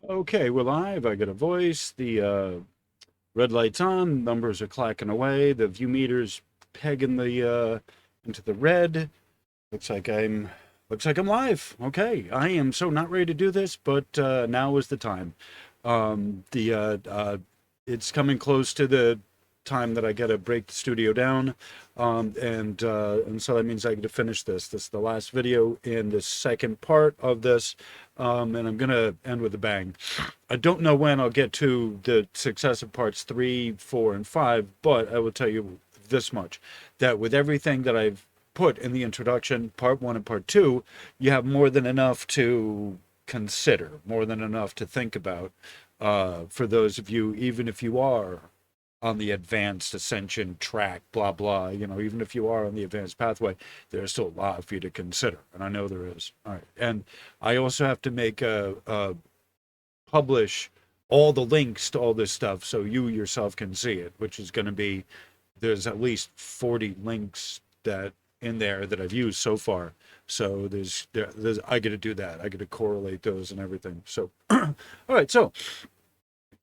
Okay, we're live. I got a voice. The red light's on. Numbers are clacking away. The view meter's pegging the into the red. Looks like I'm live. Okay, I am so not ready to do this, but now is the time. The It's coming close to the time that I gotta break the studio down, and so that means I get to finish this. This is the last video in the second part of this, and I'm gonna end with a bang. I don't know when I'll get to the successive parts 3, 4, and 5, but I will tell you this much: that with everything that I've put in the introduction, part 1 and part 2, you have more than enough to consider, more than enough to think about. For those of you, even if you are on the advanced ascension track, blah, blah, even if you are on the advanced pathway, there's still a lot for you to consider. And I know there is. All right. And I also have to make publish all the links to all this stuff so you yourself can see it, which is going to be, there's at least 40 links that in there that I've used so far. So there's I got to do that. I got to correlate those and everything. So, all right. So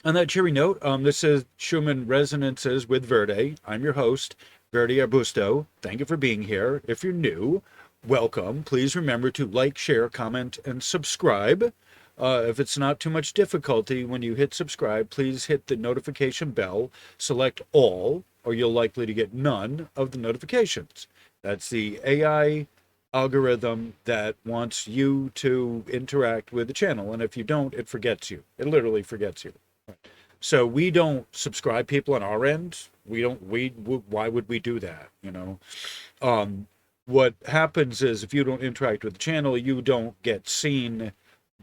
on that cheery note, this is Schumann Resonances with Verde. I'm your host, Verde Arbusto. Thank you for being here. If you're new, welcome. Please remember to like, share, comment, and subscribe. If it's not too much difficulty when you hit subscribe, please hit the notification bell, select all, or you're likely to get none of the notifications. That's the AI algorithm that wants you to interact with the channel. And if you don't, it forgets you. It literally forgets you. So we don't subscribe people on our end. We don't, why would we do that? What happens is if you don't interact with the channel, you don't get seen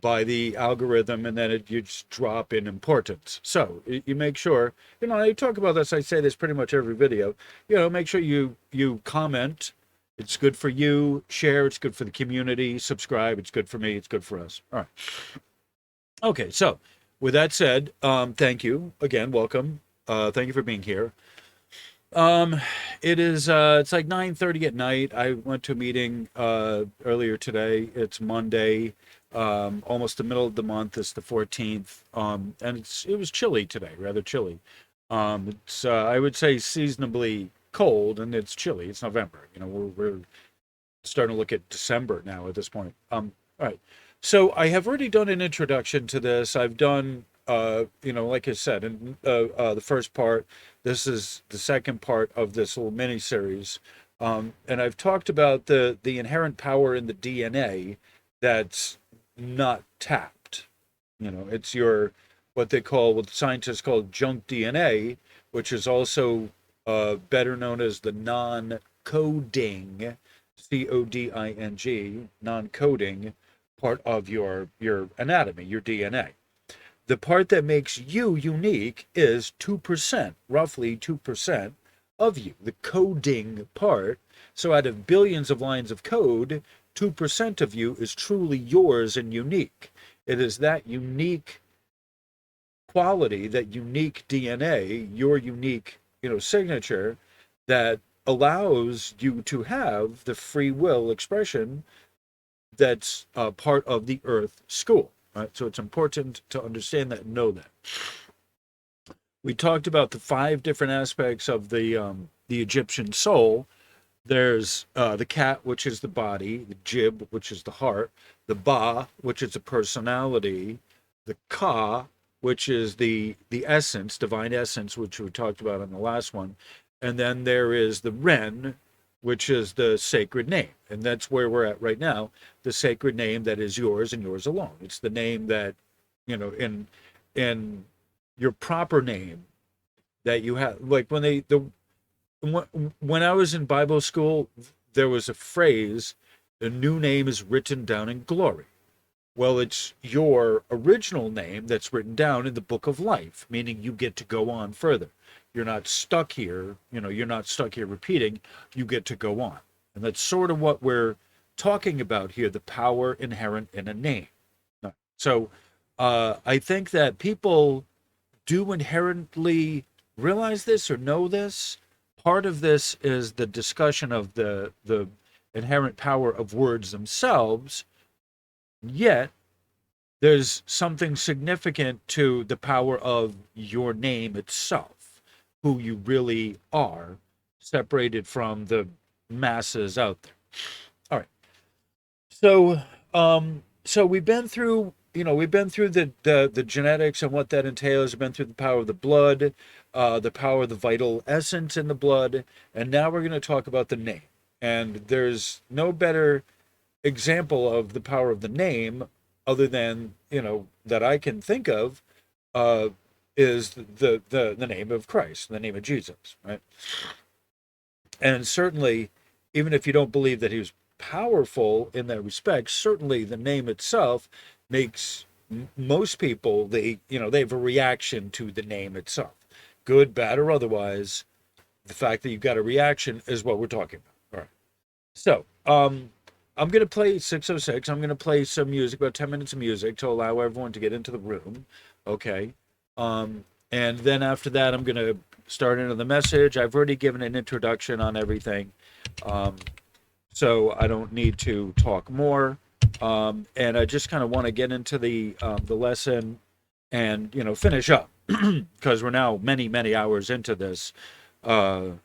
by the algorithm, and then you just drop in importance. So you make sure, I talk about this, I say this pretty much every video, make sure you comment. It's good for you. Share, it's good for the community. Subscribe, it's good for me. It's good for us. All right. Okay, so with that said, thank you again. Welcome. Thank you for being here. It is it's like 9:30 at night. I went to a meeting earlier today. It's Monday, almost the middle of the month. It's the 14th. And it was chilly today, rather chilly. It's I would say seasonably cold, and it's chilly. It's November. We're starting to look at December now at this point. All right. So I have already done an introduction to this. I've done, like I said, in the first part. This is the second part of this little mini series, and I've talked about the inherent power in the DNA that's not tapped. It's your what scientists call junk DNA, which is also better known as the non-coding, coding, non-coding part of your anatomy, your DNA. The part that makes you unique is 2%, roughly 2% of you, the coding part. So out of billions of lines of code, 2% of you is truly yours and unique. It is that unique quality, that unique DNA, your unique, signature that allows you to have the free will expression that's part of the Earth school. Right? So it's important to understand that and know that. We talked about the 5 different aspects of the Egyptian soul. There's the cat, which is the body, the jib, which is the heart, the ba, which is the personality, the ka, which is the essence, divine essence, which we talked about in the last one, and then there is the ren, which is the sacred name, and that's where we're at right now. The sacred name that is yours and yours alone. It's the name that, in your proper name that you have. Like when I was in Bible school, there was a phrase, "A new name is written down in glory." Well, it's your original name that's written down in the book of life, meaning you get to go on further. You're not stuck here, you're not stuck here repeating, you get to go on. And that's sort of what we're talking about here, the power inherent in a name. So I think that people do inherently realize this or know this. Part of this is the discussion of the inherent power of words themselves. Yet there's something significant to the power of your name itself, who you really are, separated from the masses out there. All right. So, so we've been through, we've been through the genetics and what that entails. We've been through the power of the blood, the power of the vital essence in the blood, and now we're going to talk about the name. And there's no better example of the power of the name, other than that I can think of, is the name of Christ, the name of Jesus, right? And certainly, even if you don't believe that he was powerful in that respect, certainly the name itself makes most people, they have a reaction to the name itself, good, bad, or otherwise. The fact that you've got a reaction is what we're talking about. All right. So, I'm going to play 606. I'm going to play some music, about 10 minutes of music, to allow everyone to get into the room. Okay. And then after that, I'm going to start into the message. I've already given an introduction on everything, so I don't need to talk more. And I just kind of want to get into the lesson and finish up, because we're now many hours into this, and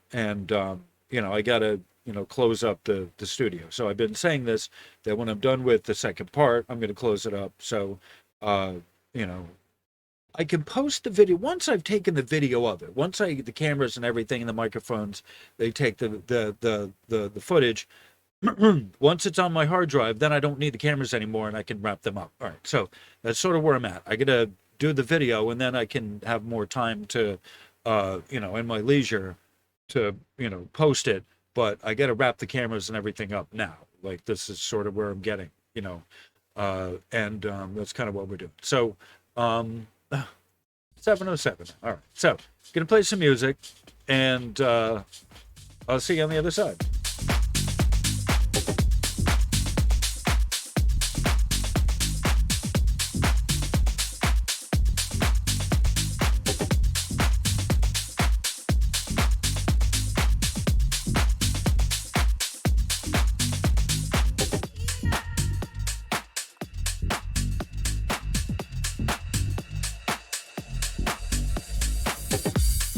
I got to close up the studio. So I've been saying this, that when I'm done with the second part, I'm going to close it up. So I can post the video once I've taken the video of it. Once I get the cameras and everything and the microphones, they take the footage. Once it's on my hard drive, then I don't need the cameras anymore, and I can wrap them up. All right, so that's sort of where I'm at. I gotta do the video, and then I can have more time to, in my leisure, to post it. But I gotta wrap the cameras and everything up now. Like, this is sort of where I'm getting, and that's kind of what we're doing. So, 707. All right, so gonna play some music, and I'll see you on the other side.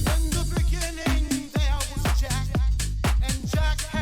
In the beginning there was Jack, and Jack had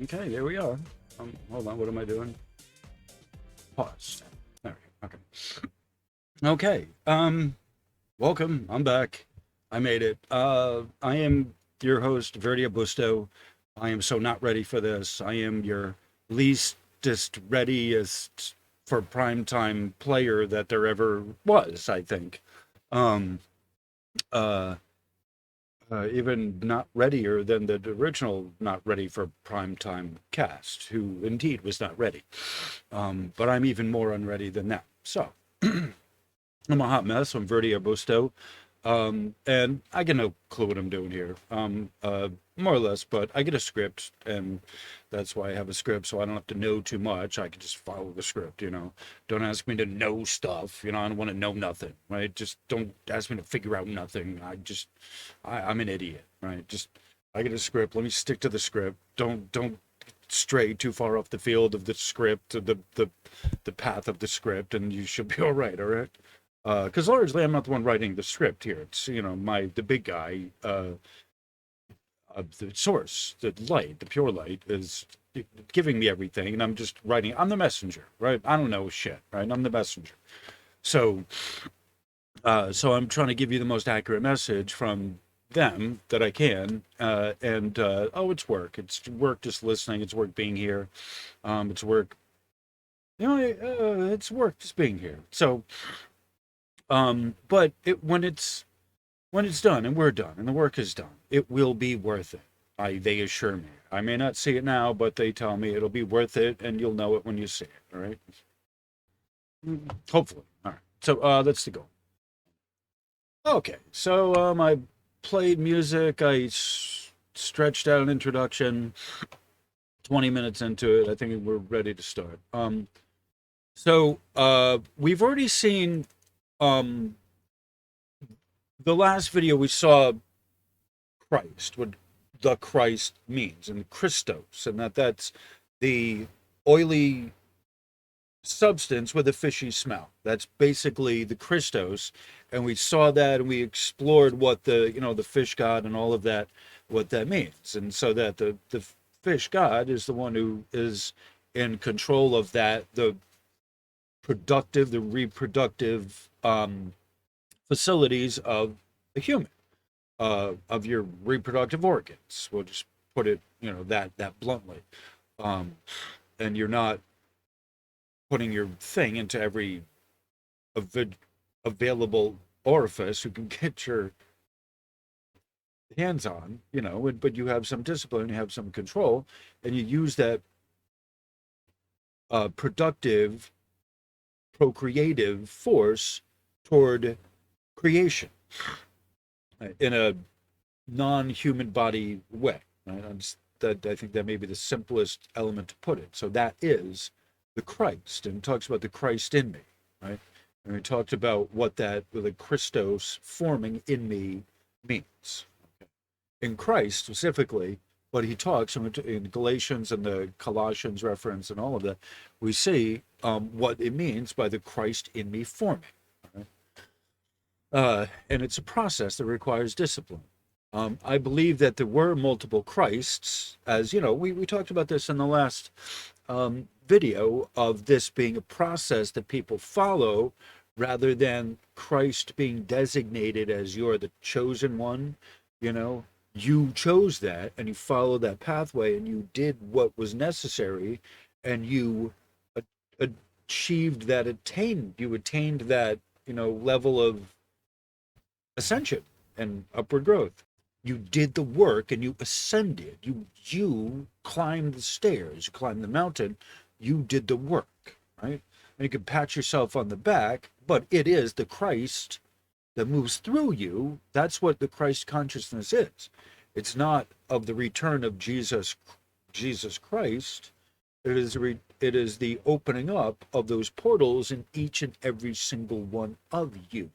Okay, there we are. Hold on, what am I doing? Pause. There we go. Okay. Welcome. I'm back. I made it. I am your host, Verdia Busto. I am so not ready for this. I am your leastest readiest for primetime player that there ever was, I think. Um, uh, Even not readier than the original not ready for primetime cast, who indeed was not ready. But I'm even more unready than that. So I'm a hot mess. I'm Verdi Arbusto. And I get no clue what I'm doing here, more or less, but I get a script, and that's why I have a script, so I don't have to know too much. I can just follow the script, you know. Don't ask me to know stuff, you know. I don't want to know nothing, right? Just don't ask me to figure out nothing. I'm an idiot, right? Just, I get a script. Let me stick to the script. Don't stray too far off the field of the script, the path of the script, and you should be all right? Because largely I'm not the one writing the script here. It's, you know, the big guy, the source, the light, the pure light is giving me everything, and I'm just writing. I'm the messenger, right? I don't know shit, right? I'm the messenger. So, so I'm trying to give you the most accurate message from them that I can, oh, it's work. It's work just listening. It's work being here. It's work. You know, it's work just being here. So, but when it's done and we're done and the work is done, it will be worth it. They assure me. I may not see it now, but they tell me it'll be worth it, and you'll know it when you see it. All right. Hopefully. All right. So that's the goal. Okay. So I played music. Stretched out an introduction. 20 minutes into it, I think we're ready to start. So we've already seen the last video we saw Christ, what the Christ means, and Krystos, and that's the oily substance with a fishy smell. That's basically the Krystos, and we saw that, and we explored what the fish god and all of that, what that means, and so that the fish god is the one who is in control of that, the reproductive facilities of the human, of your reproductive organs. We'll just put it, that bluntly. And you're not putting your thing into every available orifice you can get your hands on, but you have some discipline, you have some control, and you use that productive, procreative force toward creation in a non-human body way. Right? I think that may be the simplest element to put it. So that is the Christ, and it talks about the Christ in me, right? And we talked about what the Krystos forming in me means. Okay. In Christ specifically, but he talks in Galatians and the Colossians reference and all of that, we see what it means by the Christ in me forming. Right? And it's a process that requires discipline. I believe that there were multiple Christs, as you know, we talked about this in the last video, of this being a process that people follow rather than Christ being designated as you're the chosen one. You chose that and you followed that pathway and you did what was necessary, and you achieved that, you attained that, level of ascension and upward growth. You did the work and you ascended. You climbed the stairs, you climbed the mountain, you did the work, right? And you can pat yourself on the back, but it is the Christ that moves through you. That's what the Christ consciousness is. It's not of the return of Jesus Christ. It is the opening up of those portals in each and every single one of you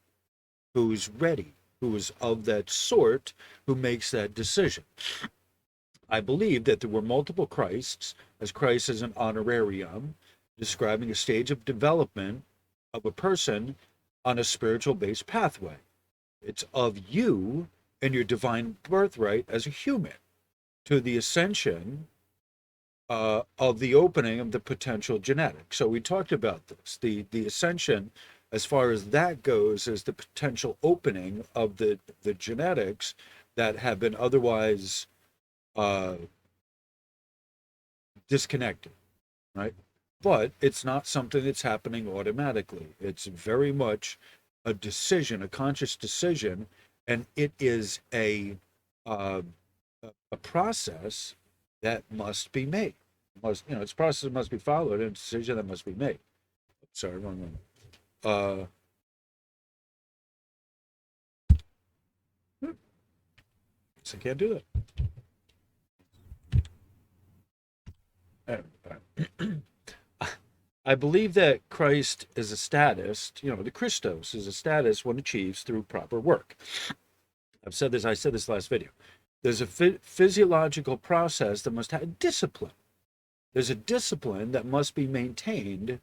who's ready, who is of that sort, who makes that decision. I believe that there were multiple Christs, as Christ is an honorarium, describing a stage of development of a person on a spiritual based pathway. It's of you and your divine birthright as a human to the ascension of the opening of the potential genetic. So we talked about this. The ascension, as far as that goes, is the potential opening of the genetics that have been otherwise uh, disconnected, right? But it's not something that's happening automatically. It's very much a decision, a conscious decision, and it is uh, a process that must be made. Must It's a process that must be followed, and a decision that must be made. Sorry, wrong one. So I can't do that. I believe that Christ is a status, the Krystos is a status one achieves through proper work. I've said this, I said this last video. There's a physiological process that must have discipline. There's a discipline that must be maintained,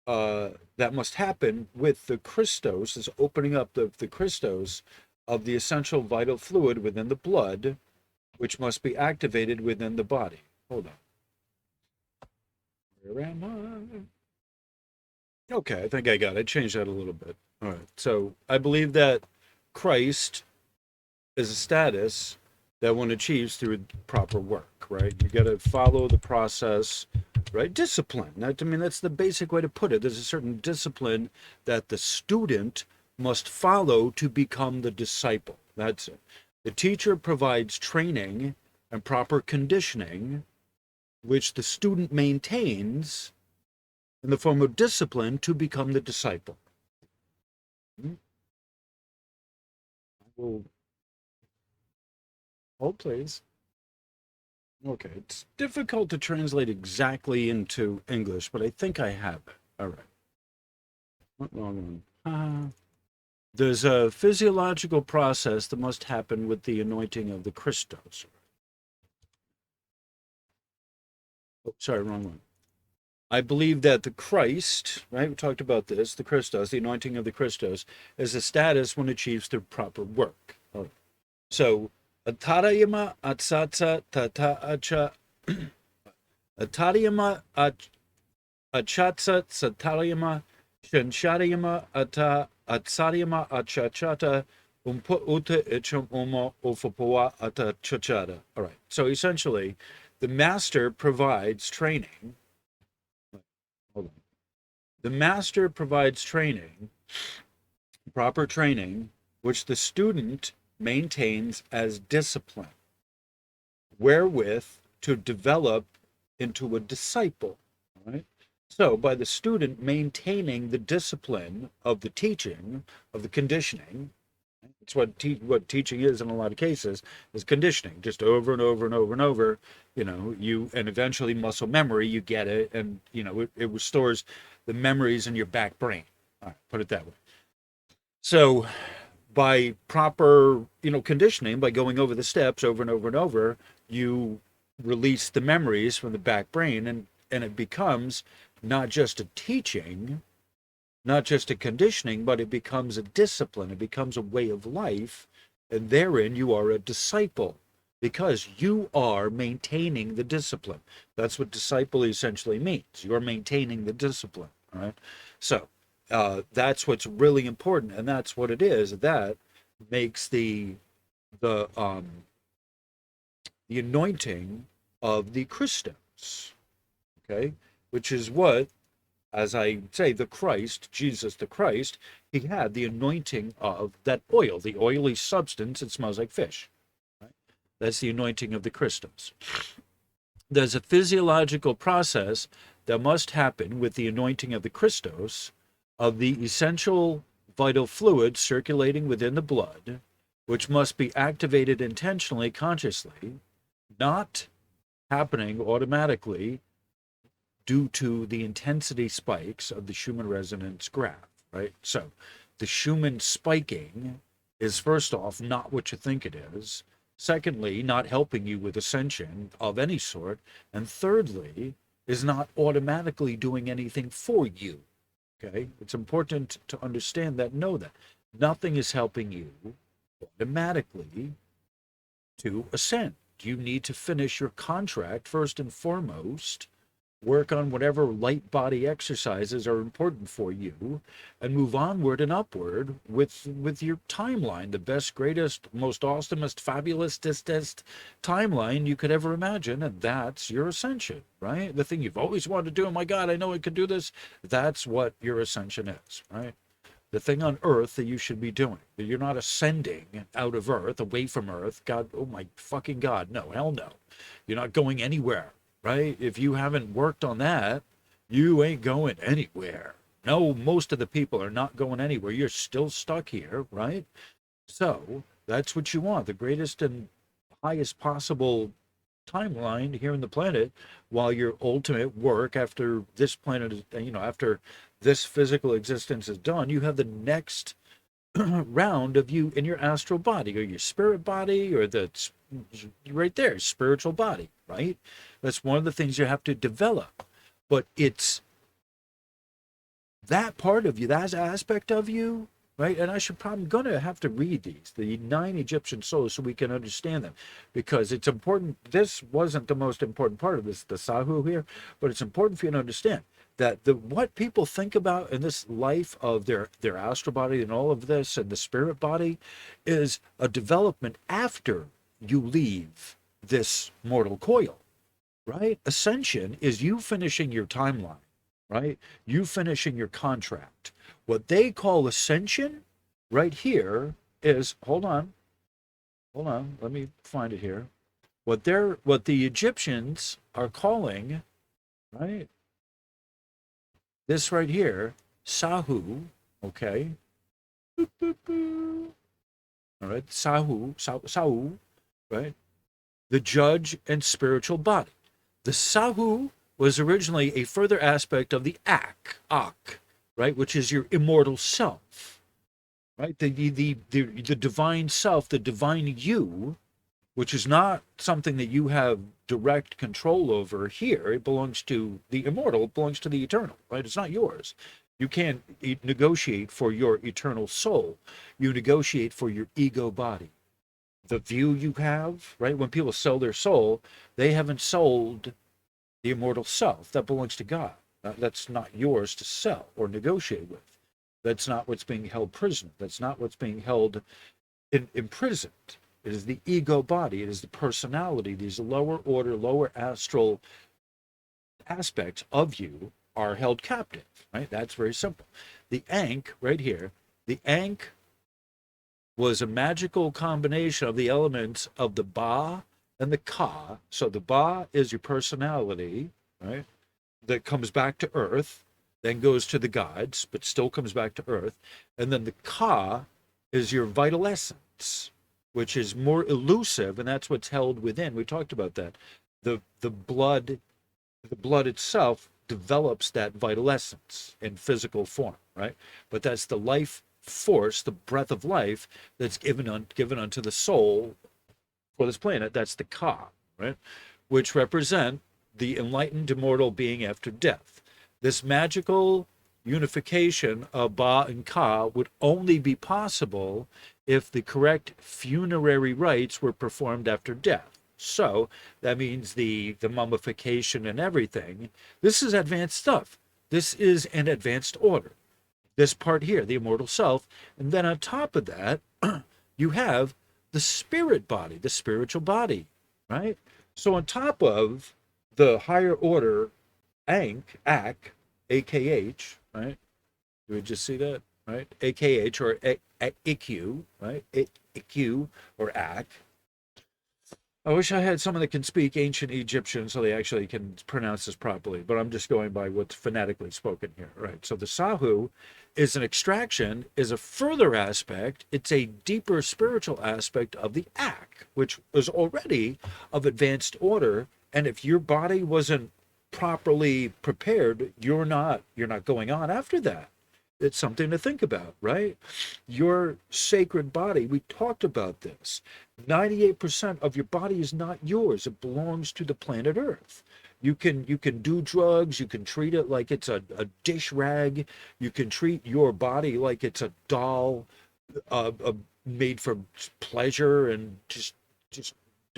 that must happen with the Krystos, this opening up the Krystos of the essential vital fluid within the blood, which must be activated within the body. Hold on. Where am I? Okay, I think I got it. I changed that a little bit. All right. So I believe that Christ is a status that one achieves through proper work, right? You got to follow the process, right? Discipline. That's the basic way to put it. There's a certain discipline that the student must follow to become the disciple. That's it. The teacher provides training and proper conditioning, which the student maintains in the form of discipline to become the disciple. Well, hold, please. Okay, it's difficult to translate exactly into English, but I think I have it. All right. What wrong one? There's a physiological process that must happen with the anointing of the Krystos. Oh, sorry, wrong one. I believe that the Christ, right? We talked about this, the Krystos, the anointing of the Krystos, is a status one achieves through proper work. All right. So, atarayama atsatsa tata acha atarayama achatsa satarayama shansharayama ata atsarayama achachata uta ichum uma ufapoa ata chachata. All right. So essentially, the master provides training. Hold on. The master provides training, proper training, which the student maintains as discipline, wherewith to develop into a disciple. Right? So, by the student maintaining the discipline of the teaching, of the conditioning, it's what teaching is in a lot of cases, is conditioning, just over and over and over and over. And eventually muscle memory, you get it, and it restores the memories in your back brain. All right, put it that way. So, by proper, conditioning, by going over the steps over and over and over, you release the memories from the back brain, and it becomes not just a teaching, not just a conditioning, but it becomes a discipline. It becomes a way of life, and therein you are a disciple because you are maintaining the discipline. That's what disciple essentially means. You're maintaining the discipline. All right. So that's what's really important, and that's what it is that makes the anointing of the Krystos. Okay, which is what, as I say, the Christ, Jesus the Christ, he had the anointing of that oil, the oily substance that smells like fish. Right? That's the anointing of the Krystos. There's a physiological process that must happen with the anointing of the Krystos, of the essential vital fluid circulating within the blood, which must be activated intentionally, consciously, not happening automatically due to the intensity spikes of the Schumann resonance graph, right? So the Schumann spiking is, first off, not what you think it is. Secondly, not helping you with ascension of any sort. And thirdly, is not automatically doing anything for you. Okay? It's important to understand that, know that. Nothing is helping you automatically to ascend. You need to finish your contract first and foremost, work on whatever light body exercises are important for you, and move onward and upward with your timeline, the best, greatest, most awesomest, fabulous timeline you could ever imagine. And that's your ascension, right? The thing you've always wanted to do. Oh my God, I know I could do this. That's what your ascension is, right? The thing on earth that you should be doing. You're not ascending out of earth, away from earth. God, oh my fucking God, no, hell no. You're not going anywhere, right? If you haven't worked on that, you ain't going anywhere. No, most of the people are not going anywhere. You're still stuck here, right? So that's what you want, the greatest and highest possible timeline here on the planet, while your ultimate work after this planet is, after this physical existence is done, you have the next round of you in your astral body or your spirit body, or that's right there, spiritual body, right? That's one of the things you have to develop. But it's that part of you, that aspect of you, right? And I'm going to have to read the 9 Egyptian souls, so we can understand them, because it's important. This wasn't the most important part of this, the Sahu here, but it's important for you to understand that what people think about in this life of their astral body and all of this and the spirit body is a development after you leave this mortal coil, right? Ascension is you finishing your timeline, right? You finishing your contract. What they call ascension right here is, hold on, let me find it here. What the Egyptians are calling, right? This right here, Sahu, okay? All right, Sahu, right? The judge and spiritual body. The Sahu was originally a further aspect of the Ak, right, which is your immortal self, right? The divine self, the divine you, which is not something that you have direct control over here. It belongs to the immortal, it belongs to the eternal, right? It's not yours. You can't negotiate for your eternal soul. You negotiate for your ego body. The view you have, right? When people sell their soul, they haven't sold the immortal self. That belongs to God. That's not yours to sell or negotiate with. That's not what's being held prisoner. That's not what's being held imprisoned. It is the ego body. It is the personality. These lower order, lower astral aspects of you are held captive, right? That's very simple. The Ankh right here, the Ankh was a magical combination of the elements of the Ba and the Ka. So the Ba is your personality, right? That comes back to earth, then goes to the gods, but still comes back to earth. And then the Ka is your vital essence, which is more elusive, and that's what's held within. We talked about that. The blood itself develops that vital essence in physical form, right? But that's the life force, the breath of life that's given unto the soul for this planet. That's the Ka, right? Which represent the enlightened immortal being after death. This magical unification of Ba and Ka would only be possible if the correct funerary rites were performed after death. So that means the mummification and everything. This is advanced stuff. This is an advanced order. This part here, the immortal self. And then on top of that, you have the spirit body, the spiritual body, right? So on top of the higher order Ak, AKH, right? Do we just see that, right? AKH or IQ, right? IQ or Ak. I wish I had someone that can speak ancient Egyptian so they actually can pronounce this properly, but I'm just going by what's phonetically spoken here, right? So the Sahu is an extraction, is a further aspect. It's a deeper spiritual aspect of the Ak, which was already of advanced order. And if your body wasn't properly prepared, you're not going on after that. It's something to think about, right? Your sacred body, we talked about this. 98% of your body is not yours. It belongs to the planet Earth. You can do drugs. You can treat it like it's a dish rag. You can treat your body like it's a doll made for pleasure and just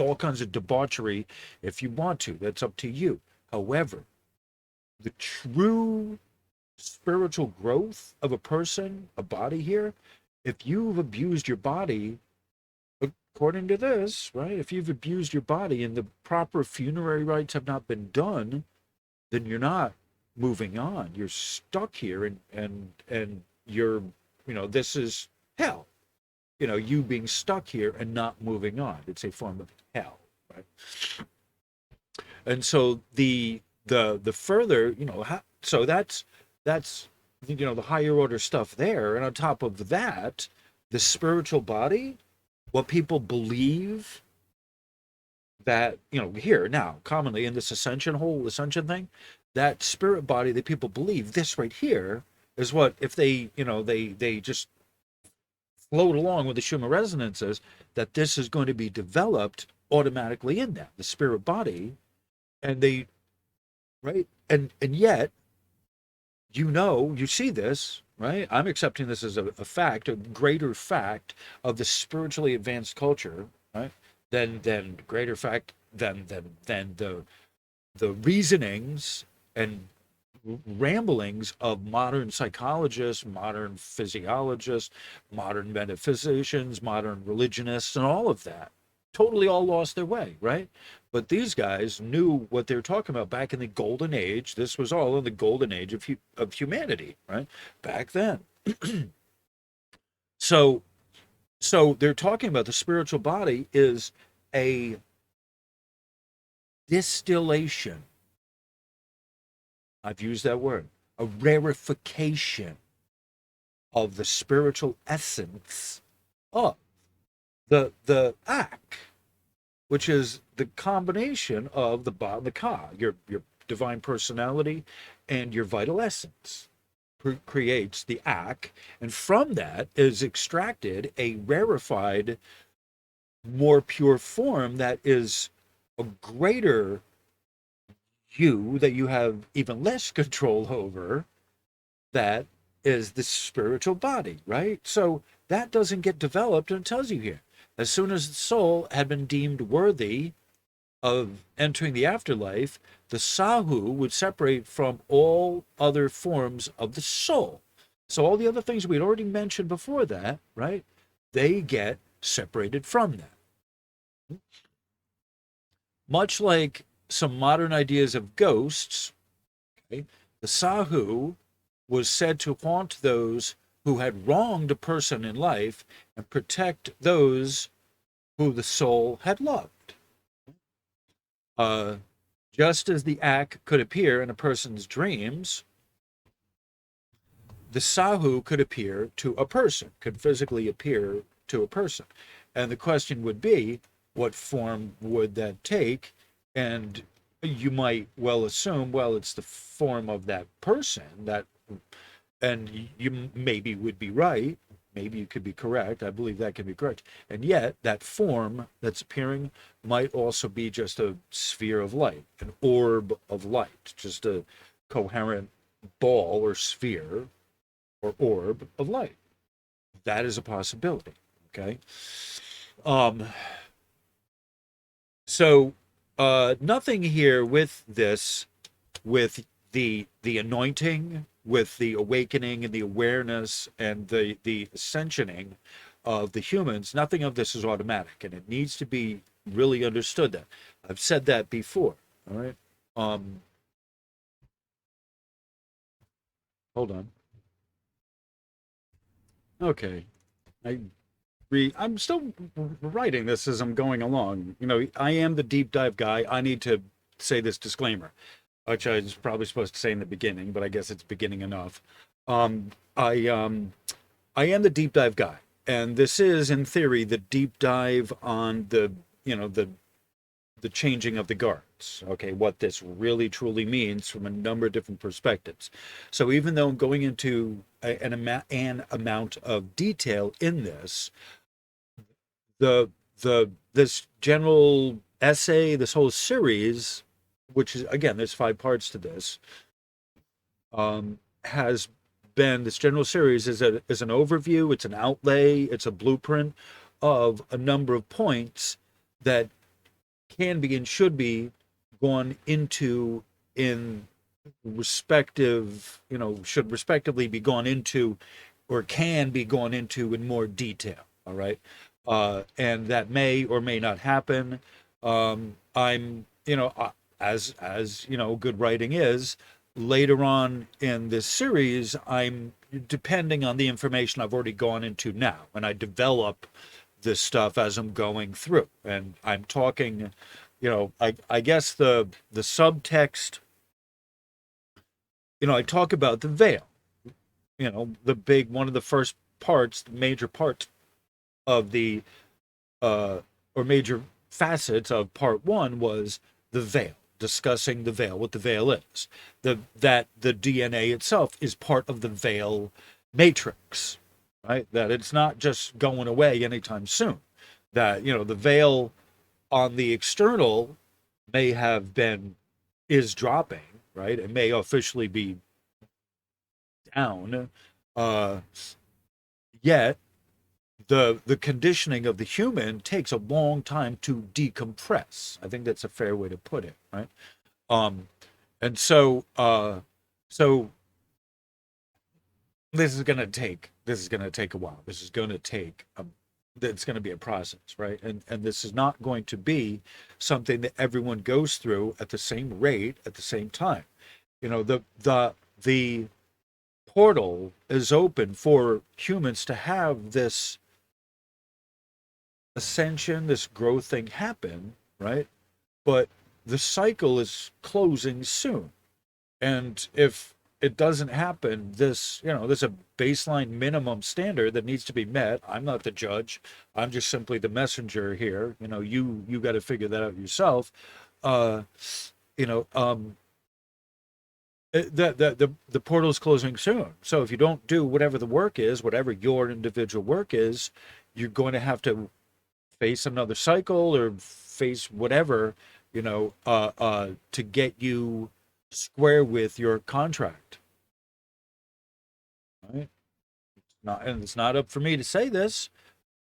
all kinds of debauchery if you want to. That's up to you. However, the true spiritual growth of a person, a body here, if you've abused your body, according to this, right? If you've abused your body and the proper funerary rites have not been done, then you're not moving on. You're stuck here, and you're, this is hell. You being stuck here and not moving on. It's a form of hell, right? And so the further, so that's the higher order stuff there, and on top of that, the spiritual body, what people believe that, here now commonly in this whole ascension thing, that spirit body that people believe, this right here is what, if they, they just float along with the Schumann resonances, that this is going to be developed automatically in them, the spirit body, and they, right, and yet, you see this, right? I'm accepting this as a fact, a greater fact of the spiritually advanced culture, right? Than greater fact than the reasonings and ramblings of modern psychologists, modern physiologists, modern metaphysicians, modern religionists, and all of that. Totally all lost their way, right? But these guys knew what they were talking about back in the golden age. This was all in the golden age of humanity, right? Back then. So they're talking about the spiritual body is a distillation. I've used that word. A rarefication of the spiritual essence of the act, which is the combination of the ba and the ka, your divine personality and your vital essence creates the act, and from that is extracted a rarefied, more pure form that is a greater you that you have even less control over, that is the spiritual body, right? So that doesn't get developed, and it tells you here. As soon as the soul had been deemed worthy of entering the afterlife, the Sahu would separate from all other forms of the soul. So all the other things we'd already mentioned before that, right? They get separated from that. Much like some modern ideas of ghosts, okay, the Sahu was said to haunt those who had wronged a person in life and protect those who the soul had loved. Just as the act could appear in a person's dreams, the Sahu could appear to a person, could physically appear to a person. And the question would be, what form would that take? And you might well assume, well, it's the form of that person, and you maybe would be right. Maybe you could be correct. I believe that can be correct. And yet, that form that's appearing might also be just a sphere of light, an orb of light, just a coherent ball or sphere or orb of light. That is a possibility. Okay. So nothing here with this, with the anointing, with the awakening and the awareness and the ascensioning of the humans, nothing of this is automatic, and it needs to be really understood. That I've said that before. All right. Hold on. Okay. I'm still writing this as I'm going along. I am the deep dive guy. I need to say this disclaimer, which I was probably supposed to say in the beginning, but I guess it's beginning enough. I am the deep dive guy, and this is, in theory, the deep dive on the changing of the guards. Okay, what this really truly means from a number of different perspectives. So even though I'm going into an amount of detail in this, this general essay, this whole series, which is, again, there's 5 parts to this, has been, this general series is an overview, it's an outlay, it's a blueprint of a number of points that can be and should be gone into in respective, should respectively be gone into or can be gone into in more detail. All right. And that may or may not happen. I'm, good writing is, later on in this series, I'm depending on the information I've already gone into now, and I develop this stuff as I'm going through. And I'm talking, I guess the subtext, I talk about the veil, the big one of the first parts, the major parts of the or major facets of part one was the veil, discussing the veil, what the veil is. That the DNA itself is part of the veil matrix, right? That it's not just going away anytime soon. That, the veil on the external may have been, is dropping, right? It may officially be down. Uh, Yet the conditioning of the human takes a long time to decompress. I think that's a fair way to put it, right? Um, and so this is gonna take a while. This is gonna take it's going to be a process, right? And this is not going to be something that everyone goes through at the same rate at the same time. The portal is open for humans to have this ascension, this growth thing happen, right? But the cycle is closing soon. And if it doesn't happen, there's a baseline minimum standard that needs to be met. I'm not the judge. I'm just simply the messenger here. You got to figure that out yourself. Uh, you know, um, the portal is closing soon. So if you don't do whatever the work is, whatever your individual work is, you're going to have to face another cycle or face whatever, to get you square with your contract. Right? And it's not up for me to say this,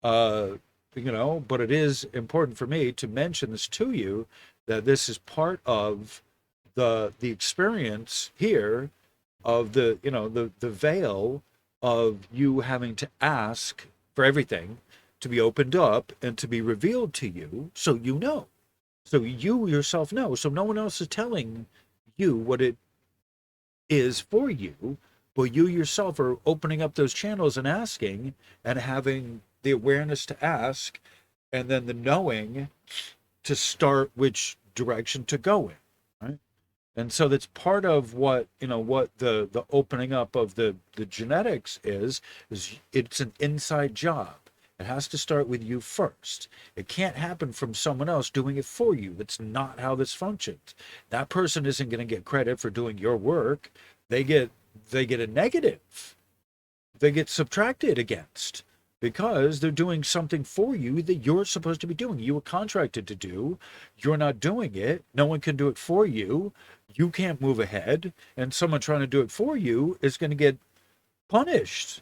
uh, but it is important for me to mention this to you, that this is part of the experience here of the veil of you having to ask for everything to be opened up and to be revealed to you, so so you yourself know, so no one else is telling you what it is for you, but you yourself are opening up those channels and asking, and having the awareness to ask, and then the knowing to start which direction to go in, right? And so that's part of what the opening up of the genetics is it's an inside job. It has to start with you first. It can't happen from someone else doing it for you. That's not how this functions. That person isn't going to get credit for doing your work. They get a negative. They get subtracted against, because they're doing something for you that you're supposed to be doing. You were contracted to do. You're not doing it. No one can do it for you. You can't move ahead. And someone trying to do it for you is going to get punished,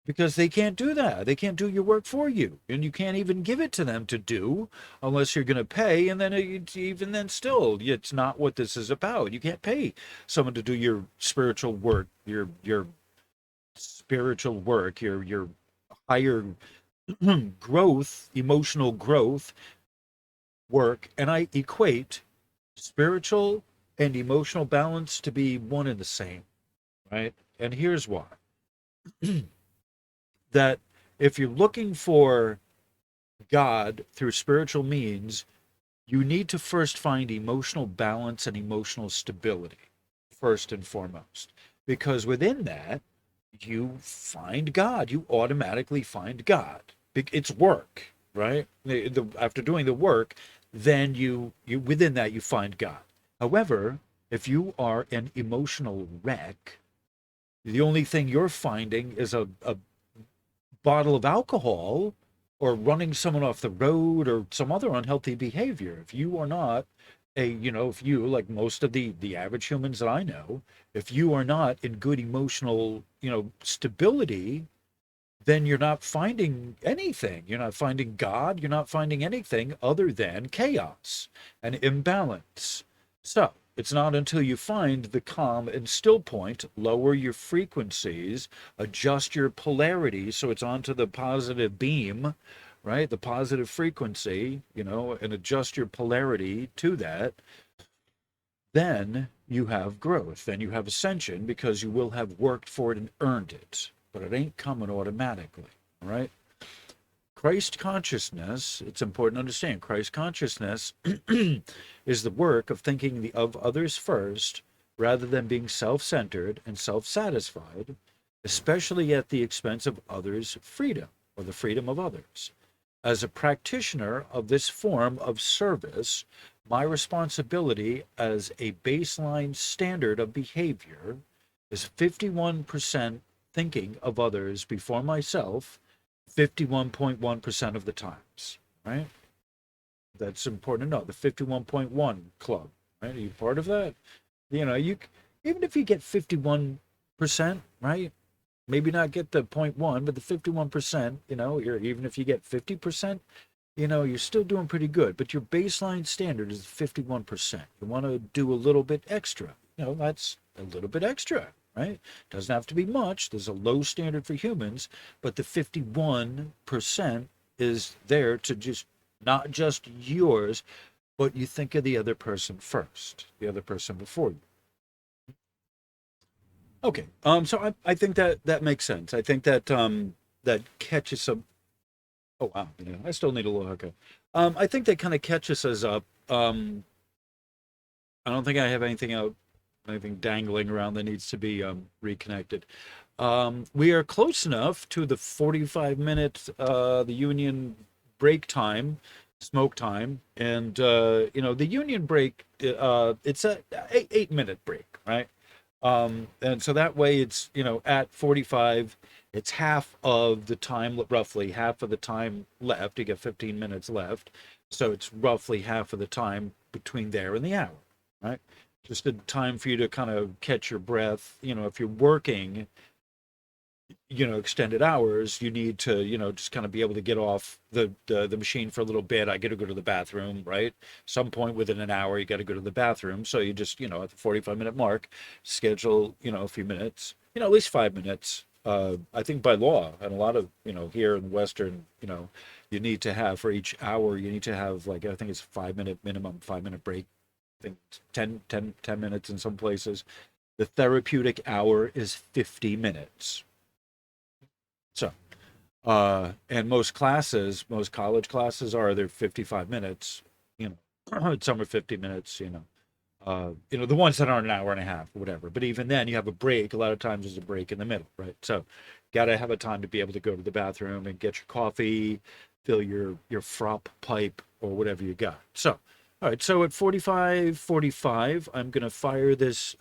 because they can't do that. They can't do your work for you. And you can't even give it to them to do unless you're going to pay. And then even then still, it's not what this is about. You can't pay someone to do your spiritual work, your spiritual work, your higher growth, emotional growth work. And I equate spiritual and emotional balance to be one and the same, right? And here's why. That if you're looking for God through spiritual means, you need to first find emotional balance and emotional stability, first and foremost. Because within that, you find God. You automatically find God. It's work, right? After doing the work, then you within that you find God. However, if you are an emotional wreck, the only thing you're finding is a bottle of alcohol, or running someone off the road, or some other unhealthy behavior. If you are not if you, like most of the average humans that I know, if you are not in good emotional, stability, then you're not finding anything. You're not finding God. You're not finding anything other than chaos and imbalance. So it's not until you find the calm and still point, lower your frequencies, adjust your polarity so it's onto the positive beam, right? The positive frequency, and adjust your polarity to that, then you have growth, then you have ascension, because you will have worked for it and earned it. But it ain't coming automatically, all right? Christ consciousness, it's important to understand, Christ consciousness is the work of thinking of others first rather than being self-centered and self-satisfied, especially at the expense of others' freedom or the freedom of others. As a practitioner of this form of service, my responsibility as a baseline standard of behavior is 51% thinking of others before myself, 51.1% of the times, right? That's important to know, the 51.1 club, right? Are you part of that? You even if you get 51%, right? Maybe not get the 0.1, but the 51%, even if you get 50%, you're still doing pretty good. But your baseline standard is 51%. You want to do a little bit extra. That's a little bit extra, right? Doesn't have to be much. There's a low standard for humans, but the 51% is there to just, not just yours, but you think of the other person first, the other person before you. Okay. So I think that makes sense. I think that that catches some. Oh wow. I still need a little haircut. I think that kind of catches us up. I don't think I have anything dangling around that needs to be reconnected. We are close enough to the 45-minute the union break time, smoke time, and the union break. It's a 8-minute break, right? And so that way it's, at 45, it's half of the time, roughly half of the time left. You get 15 minutes left. So it's roughly half of the time between there and the hour, right? Just a time for you to kind of catch your breath. If you're working, extended hours, you need to, just kind of be able to get off the machine for a little bit. I got to go to the bathroom, right? Some point within an hour, you got to go to the bathroom. So you just, at the 45-minute mark, schedule, a few minutes, at least 5 minutes. I think by law, and a lot of, here in the Western, you need to have, for each hour, you need to have, I think it's 5-minute minimum, 5-minute break. I think 10 minutes in some places. The therapeutic hour is 50 minutes. So, and most college classes they're 55 minutes, some are 50 minutes, the ones that aren't an hour and a half or whatever. But even then you have a break. A lot of times there's a break in the middle, right? So got to have a time to be able to go to the bathroom and get your coffee, fill your frop pipe or whatever you got. So, all right. So at 45:45, I'm going to fire this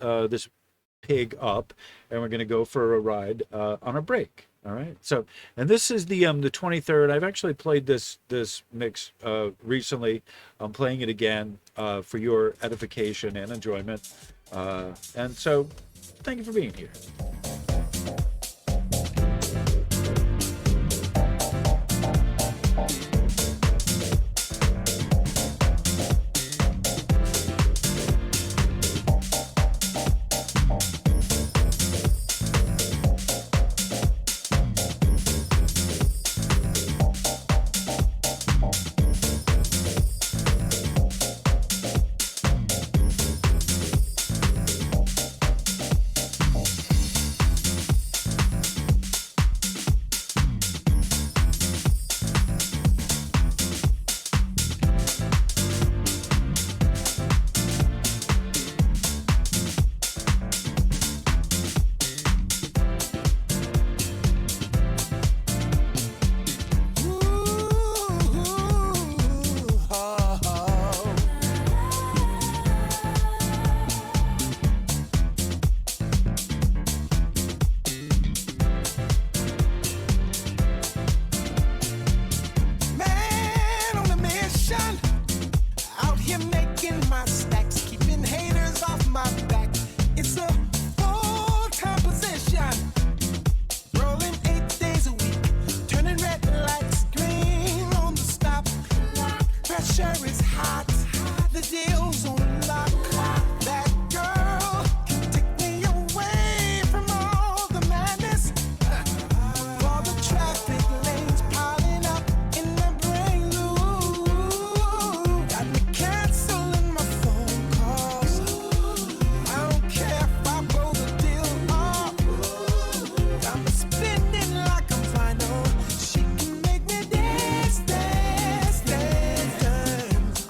pig up, and we're going to go for a ride on a break. All right. So, and this is the 23rd. I've actually played this mix recently. I'm playing it again for your edification and enjoyment. And so, thank you for being here. Rolling 8 days a week. temperature is hot. The deal's on lock. That girl can take me away from all the madness. All the traffic lanes piling up in the brain. Ooh, got me canceling my phone calls. I don't care if I blow the deal off. Got me spinning like I'm final. She can make me dance, dance, dance, dance.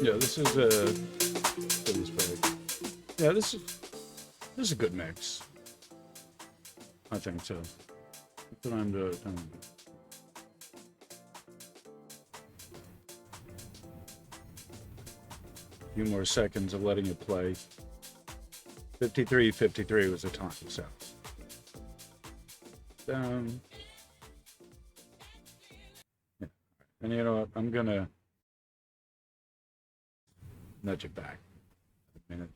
Yeah, this is a this bag. Yeah, this is a good mix. I think so. That's what I'm doing. A few more seconds of letting it play. 53:53 was the time, so. Yeah. And you know what? I'm gonna nudge it back a minute.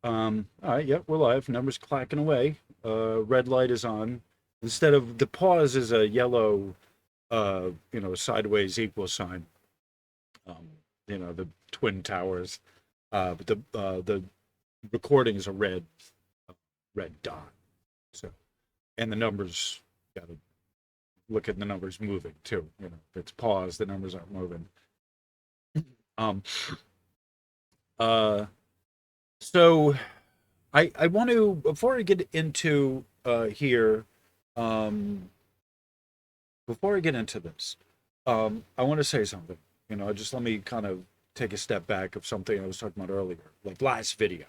All right, yep, we're live. Numbers clacking away. Red light is on. Instead of the pause is a yellow, sideways equal sign. Um, the twin towers. But the recording is a red dot. So, and the numbers, got to look at the numbers moving too. If it's paused, the numbers aren't moving. Um, so I want to, before I get into here, before I get into this, I want to say something. Just let me kind of take a step back of something I was talking about earlier, like last video.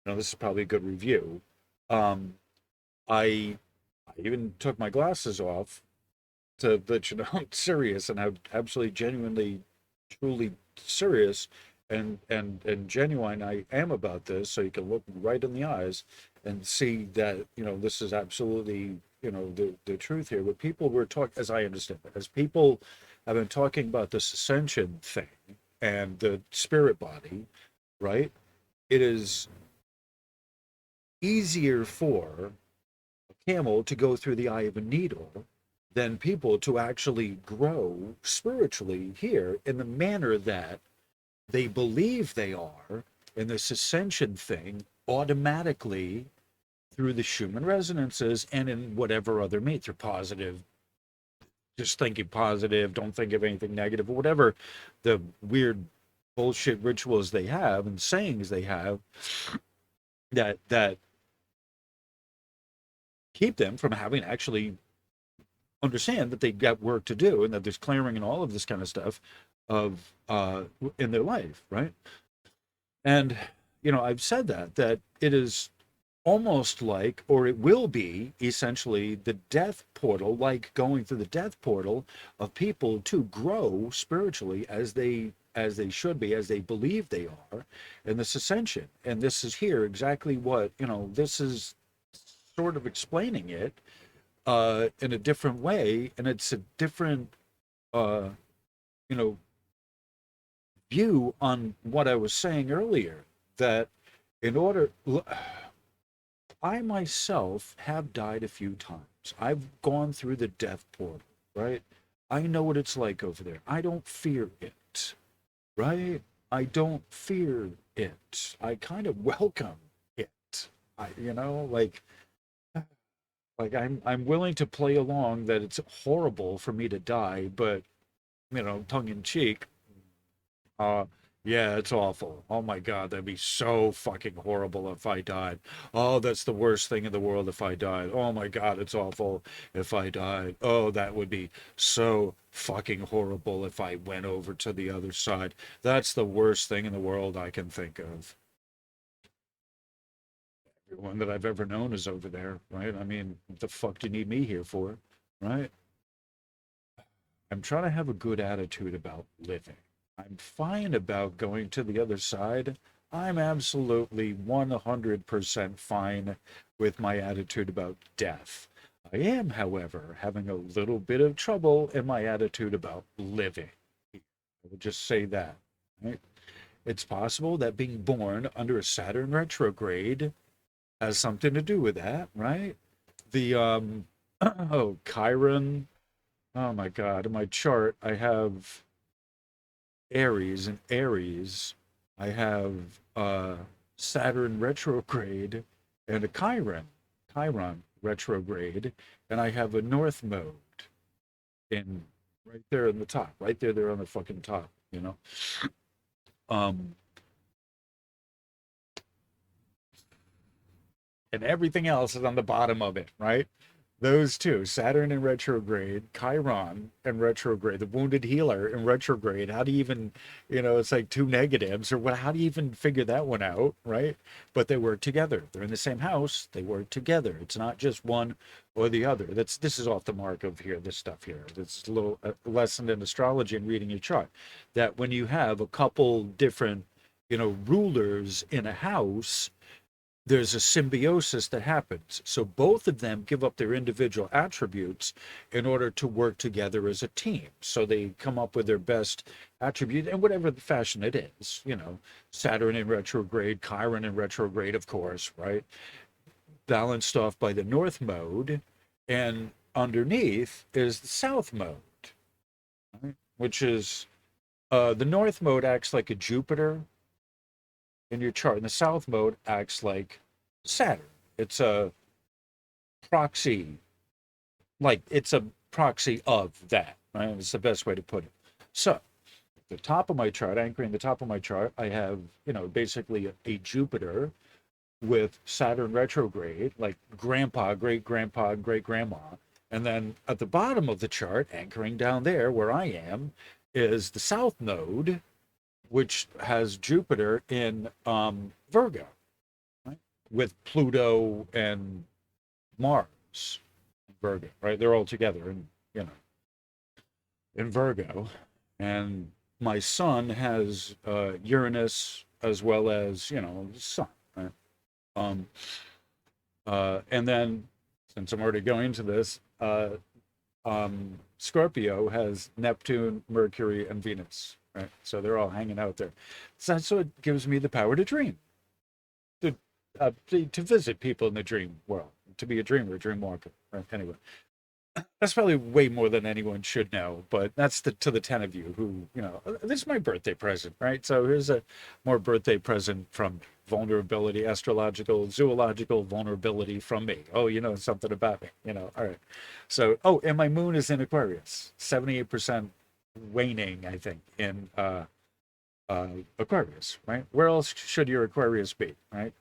This is probably a good review. I even took my glasses off to let you know I'm serious and how absolutely genuinely, truly serious and genuine I am about this, so you can look right in the eyes and see that this is absolutely the truth here. But people were talking, as I understand it, as people have been talking about this ascension thing and the spirit body, right? It is easier for a camel to go through the eye of a needle than people to actually grow spiritually here in the manner that they believe they are in this ascension thing automatically through the Schumann resonances and in whatever other means, through positive, just thinking positive, don't think of anything negative, or whatever the weird bullshit rituals they have and sayings they have that keep them from having to actually understand that they got work to do and that there's clearing and all of this kind of stuff of in their life, right? And I've said that it is almost like, or it will be essentially the death portal, like going through the death portal of people to grow spiritually as they should be, as they believe they are in this ascension. And this is here exactly what this is sort of explaining it in a different way, and it's a different uh, you know view on what I was saying earlier. That in order, I myself have died a few times. I've gone through the death portal, right? I know what it's like over there. I don't fear it, right? I don't fear it. I kind of welcome it. Like I'm willing to play along that it's horrible for me to die, but tongue in cheek, uh yeah, it's awful. Oh my God, that'd be so fucking horrible if I died. Oh, that's the worst thing in the world if I died. Oh my God, it's awful if I died. Oh, that would be so fucking horrible if I went over to the other side. That's the worst thing in the world I can think of. Everyone that I've ever known is over there, right? I mean, what the fuck do you need me here for, right? I'm trying to have a good attitude about living. I'm fine about going to the other side. I'm absolutely 100% fine with my attitude about death. I am, however, having a little bit of trouble in my attitude about living. I would just say that. Right? It's possible that being born under a Saturn retrograde has something to do with that, right? The Chiron. Oh my God, in my chart I have Aries and Aries. I have Saturn retrograde and a Chiron retrograde, and I have a North mode in right there in the top, right there on the fucking top, Um, and everything else is on the bottom of it, right? Those two, Saturn in retrograde, Chiron in retrograde, the wounded healer in retrograde. How do you even, it's like two negatives, or what? How do you even figure that one out, right? But they work together. They're in the same house. They work together. It's not just one or the other. This is off the mark of here. This stuff here. This is a little lesson in astrology and reading your chart. That when you have a couple different, rulers in a house, there's a symbiosis that happens. So both of them give up their individual attributes in order to work together as a team. So they come up with their best attribute, and whatever the fashion it is, Saturn in retrograde, Chiron in retrograde, of course, right? Balanced off by the North mode, and underneath is the South mode, right? Which is the North mode acts like a Jupiter in your chart, and the South mode acts like Saturn. It's a proxy, like it's a proxy of that, right? It's the best way to put it. So, the top of my chart, anchoring the top of my chart, I have, basically a Jupiter with Saturn retrograde, like grandpa, great grandpa, great grandma. And then at the bottom of the chart, anchoring down there where I am, is the South node, which has Jupiter in Virgo, right? With Pluto and Mars in Virgo, right? They're all together in Virgo. And my sun has Uranus as well as, the sun, right? And then, since I'm already going into this, Scorpio has Neptune, Mercury, and Venus, right? So they're all hanging out there. So that's what gives me the power to dream, to visit people in the dream world, to be a dreamer, a dream walker, right? Anyway, that's probably way more than anyone should know, but that's to the 10 of you who, this is my birthday present, right? So here's a more birthday present from vulnerability, astrological, zoological vulnerability from me. Oh, you know something about me, all right. So, and my moon is in Aquarius, 78% waning, I think, in Aquarius, right? Where else should your Aquarius be, right?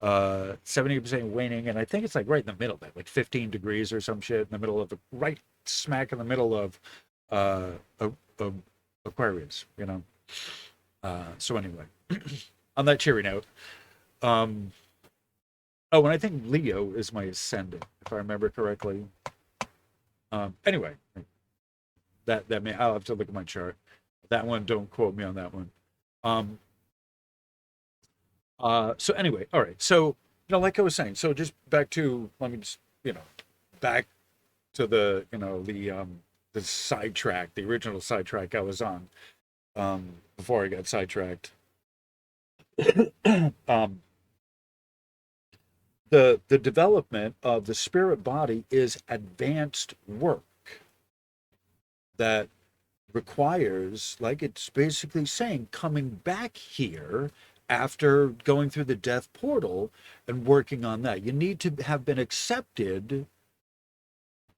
70% waning, and I think it's like right in the middle of it, like 15 degrees or some shit in the middle of right smack in the middle of Aquarius, so anyway, on that cheery note, and I think Leo is my ascendant, if I remember correctly. Anyway, that may, I'll have to look at my chart. That one, don't quote me on that one. So anyway, all right. So, like I was saying, so just back to, let me just, back to the, the sidetrack, the original sidetrack I was on, before I got sidetracked. The development of the spirit body is advanced work that requires, like it's basically saying, coming back here after going through the death portal and working on that. You need to have been accepted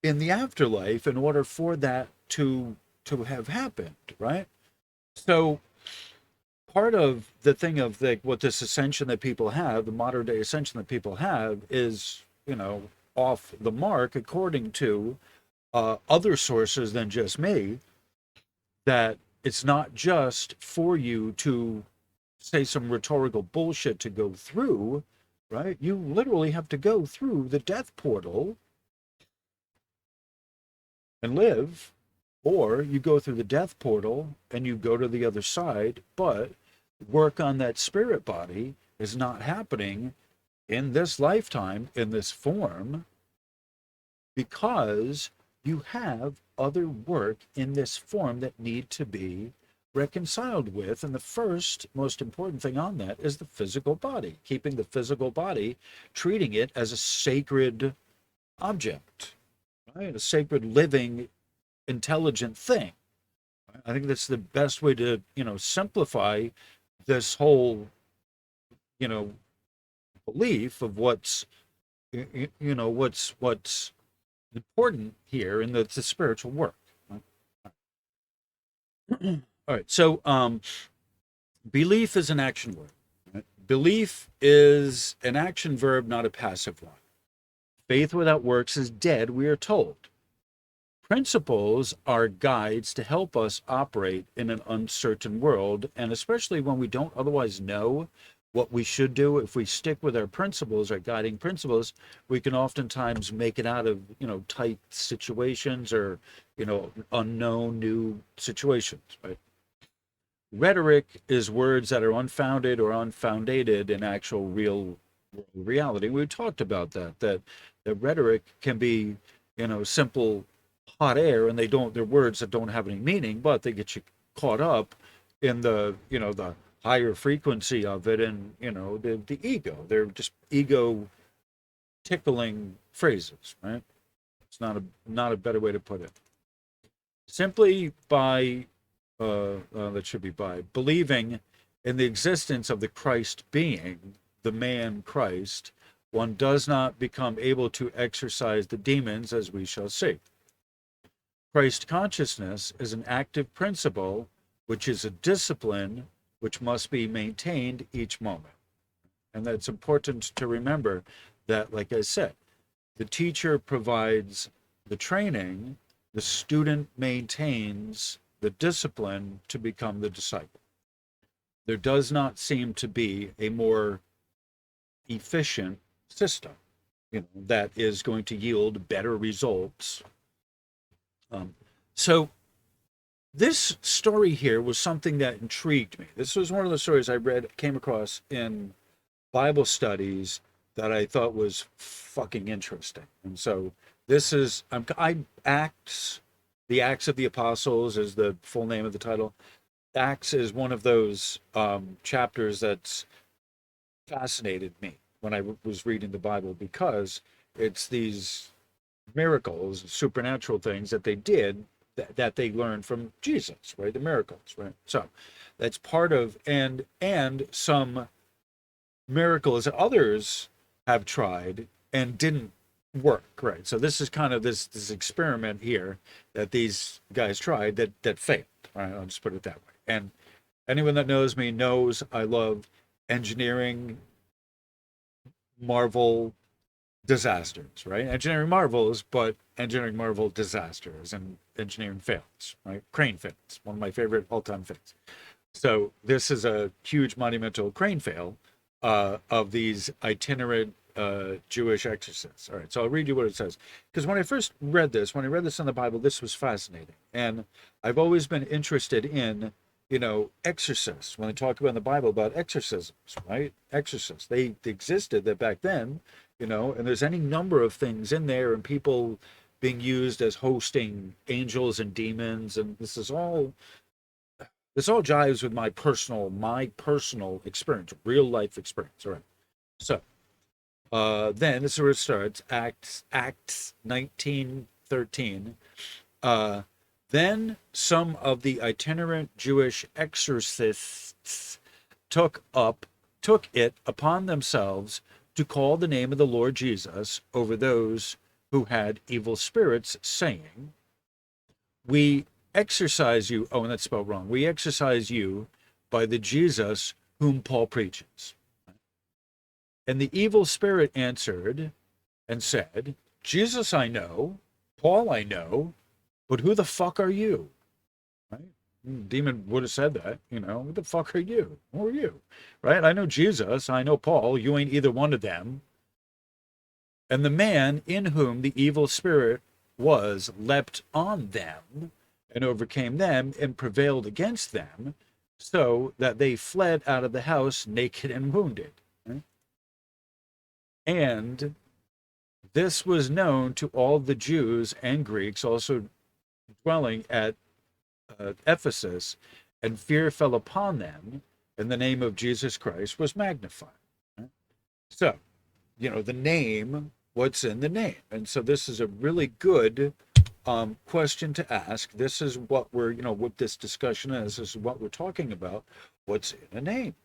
in the afterlife in order for that to have happened, right? So part of the thing of what this ascension that people have, the modern day ascension that people have, is, off the mark according to other sources than just me, that it's not just for you to say some rhetorical bullshit to go through, right? You literally have to go through the death portal and live, or you go through the death portal and you go to the other side, but work on that spirit body is not happening in this lifetime, in this form, because you have other work in this form that need to be reconciled with. And the first most important thing on that is the physical body, keeping the physical body, treating it as a sacred object, right? A sacred, living, intelligent thing. I think that's the best way to, simplify this whole, belief of what's important here in the spiritual work. All right, so belief is an action word. Right? Belief is an action verb, not a passive one. Faith without works is dead, we are told. Principles are guides to help us operate in an uncertain world, and especially when we don't otherwise know what we should do. If we stick with our principles, our guiding principles, we can oftentimes make it out of, tight situations or, unknown new situations, right? Rhetoric is words that are unfounded or unfounded in actual real reality. We talked about that the rhetoric can be, simple hot air, and they're words that don't have any meaning, but they get you caught up in the higher frequency of it, and the ego. They're just ego tickling phrases, right? It's not a better way to put it. Simply by that should be by believing in the existence of the Christ being, the man Christ, one does not become able to exorcise the demons, as we shall see. Christ consciousness is an active principle, which is a discipline which must be maintained each moment. And that's important to remember that, like I said, the teacher provides the training, the student maintains the discipline to become the disciple. There does not seem to be a more efficient system, that is going to yield better results. So this story here was something that intrigued me. This was one of the stories I came across in Bible studies that I thought was fucking interesting. And so this is, Acts, the Acts of the Apostles is the full name of the title. Acts is one of those chapters that's fascinated me when I was reading the Bible, because it's these miracles, supernatural things that they did that they learned from Jesus, right? The miracles, right? So that's part of, and some miracles that others have tried and didn't work, right? So this is kind of this experiment here that these guys tried that failed, right? I'll just put it that way. And anyone that knows me knows I love engineering marvel disasters, right? Engineering marvels, but engineering marvel disasters and engineering fails, right? Crane fails, one of my favorite all-time fails. So this is a huge monumental crane fail of these itinerant Jewish exorcists. All right, so I'll read you what it says. Because when I read this in the Bible, this was fascinating. And I've always been interested in, exorcists. When they talk about in the Bible about exorcisms, right? Exorcists, they existed that back then, and there's any number of things in there, and people being used as hosting angels and demons, and this all jives with my personal experience, real life experience. All right. So then this is where it starts. Acts 19:13. Then some of the itinerant Jewish exorcists took it upon themselves to call the name of the Lord Jesus over those who had evil spirits, saying, "We exorcise you." Oh, and that's spelled wrong. "We exorcise you by the Jesus whom Paul preaches." And the evil spirit answered and said, "Jesus I know, Paul I know, but who the fuck are you?" Right? Demon would have said that, "Who the fuck are you? Who are you?" Right? "I know Jesus, I know Paul, you ain't either one of them." And the man in whom the evil spirit was leapt on them and overcame them and prevailed against them, so that they fled out of the house naked and wounded. Right? And this was known to all the Jews and Greeks also dwelling at Ephesus, and fear fell upon them, and the name of Jesus Christ was magnified. Right? So, the name, what's in the name? And so this is a really good question to ask. This is what we're, what this discussion is. This is what we're talking about. What's in a name?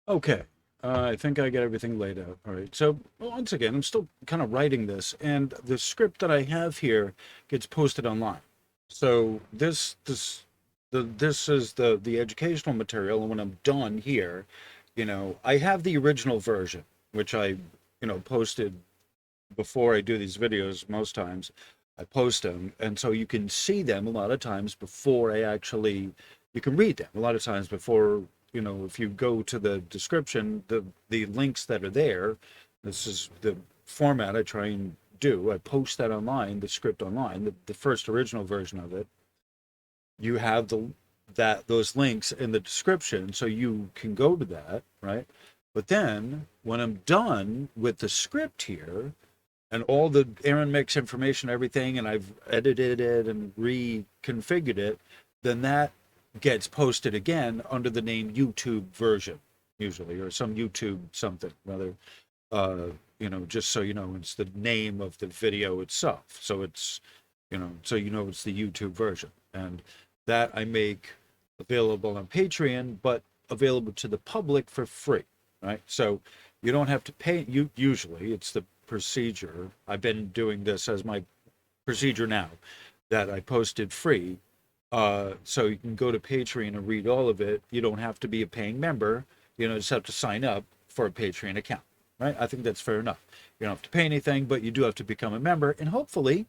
Okay. I think I get everything laid out. All right. So once again, I'm still kind of writing this, and the script that I have here gets posted online. So this is the educational material, and when I'm done here, I have the original version, which I posted before I do these videos, most times I post them, and so you can see them a lot of times before I actually, you can read them a lot of times before, if you go to the description, the links that are there, this is the format I try and do. I post that online, the script online, the first original version of it. You have those links in the description, so you can go to that, right? But then when I'm done with the script here and all the Aronmix information, everything, and I've edited it and reconfigured it, then that gets posted again under the name YouTube version, usually, or some YouTube something, rather, just so you know, it's the name of the video itself. So it's, so it's the YouTube version. And that I make available on Patreon, but available to the public for free, right? So you don't have to pay. Usually it's the procedure. I've been doing this as my procedure now, that I posted free. So you can go to Patreon and read all of it. You don't have to be a paying member. Just have to sign up for a Patreon account, right? I think that's fair enough. You don't have to pay anything, but you do have to become a member, and hopefully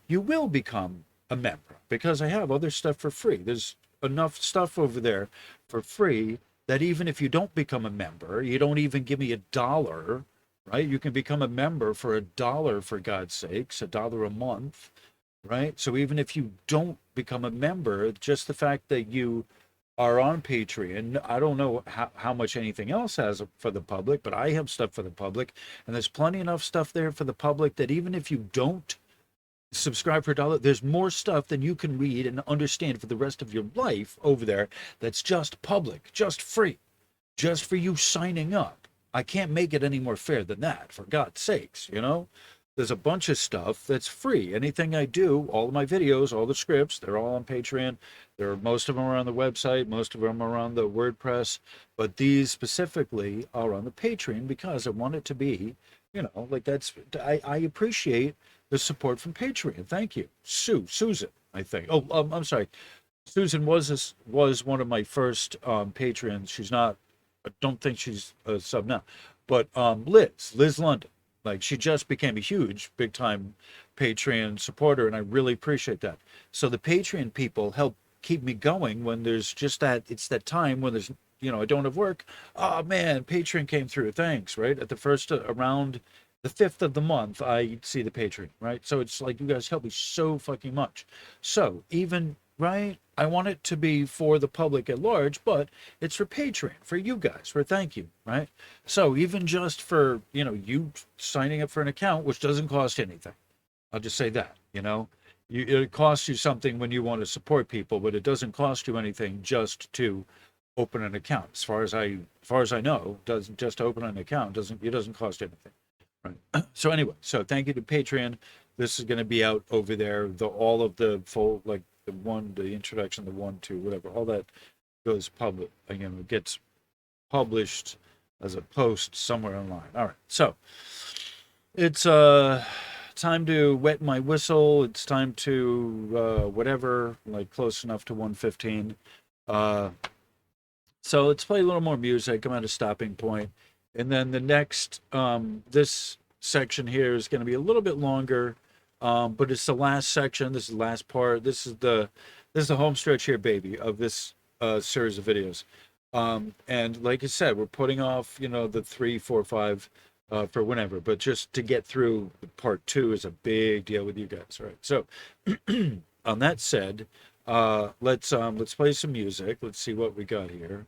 you will become a member, because I have other stuff for free. There's enough stuff over there for free that even if you don't become a member, you don't even give me $1, right? You can become a member for $1, for God's sakes, $1 a month, right? So even if you don't become a member, just the fact that you are on Patreon, I don't know how much anything else has for the public, but I have stuff for the public, and there's plenty enough stuff there for the public that even if you don't subscribe for $1, there's more stuff than you can read and understand for the rest of your life over there that's just public, just free, just for you signing up. I can't make it any more fair than that, for God's sakes. There's a bunch of stuff that's free. Anything I do, all of my videos, all the scripts, they're all on Patreon. Most of them are on the website, most of them are on the WordPress, but these specifically are on the Patreon because I want it to be, I appreciate the support from Patreon. Thank you. Susan, I think. Oh, I'm sorry. Susan was one of my first patrons. She's not, I don't think she's a sub now, but Liz London, like, she just became a huge, big time Patreon supporter, and I really appreciate that. So the Patreon people help keep me going when there's just it's that time when there's, I don't have work. Oh man, Patreon came through. Thanks, right? At the first, around the 5th of the month, I see the Patreon, right? So it's like, you guys help me so fucking much. So even, right, I want it to be for the public at large, but it's for Patreon, for you guys, for thank you, right? So even just for, you signing up for an account, which doesn't cost anything. I'll just say that, it costs you something when you want to support people, but it doesn't cost you anything just to open an account. As far as I know, doesn't just open an account, it doesn't cost anything. Right. So anyway, thank you to Patreon. This is going to be out over there. All of the full, like the introduction, the 1, 2, whatever, all that goes public. Again, it gets published as a post somewhere online. All right. So it's time to wet my whistle. It's time to whatever, like close enough to 1:15. So let's play a little more music. I'm at a stopping point. And then the next, this section here is going to be a little bit longer, but it's the last section. This is the last part. This is the home stretch here, baby, of this series of videos. And like I said, we're putting off, the 3, 4, 5 for whenever, but just to get through part 2 is a big deal with you guys, right? So, on that said, let's play some music. Let's see what we got here.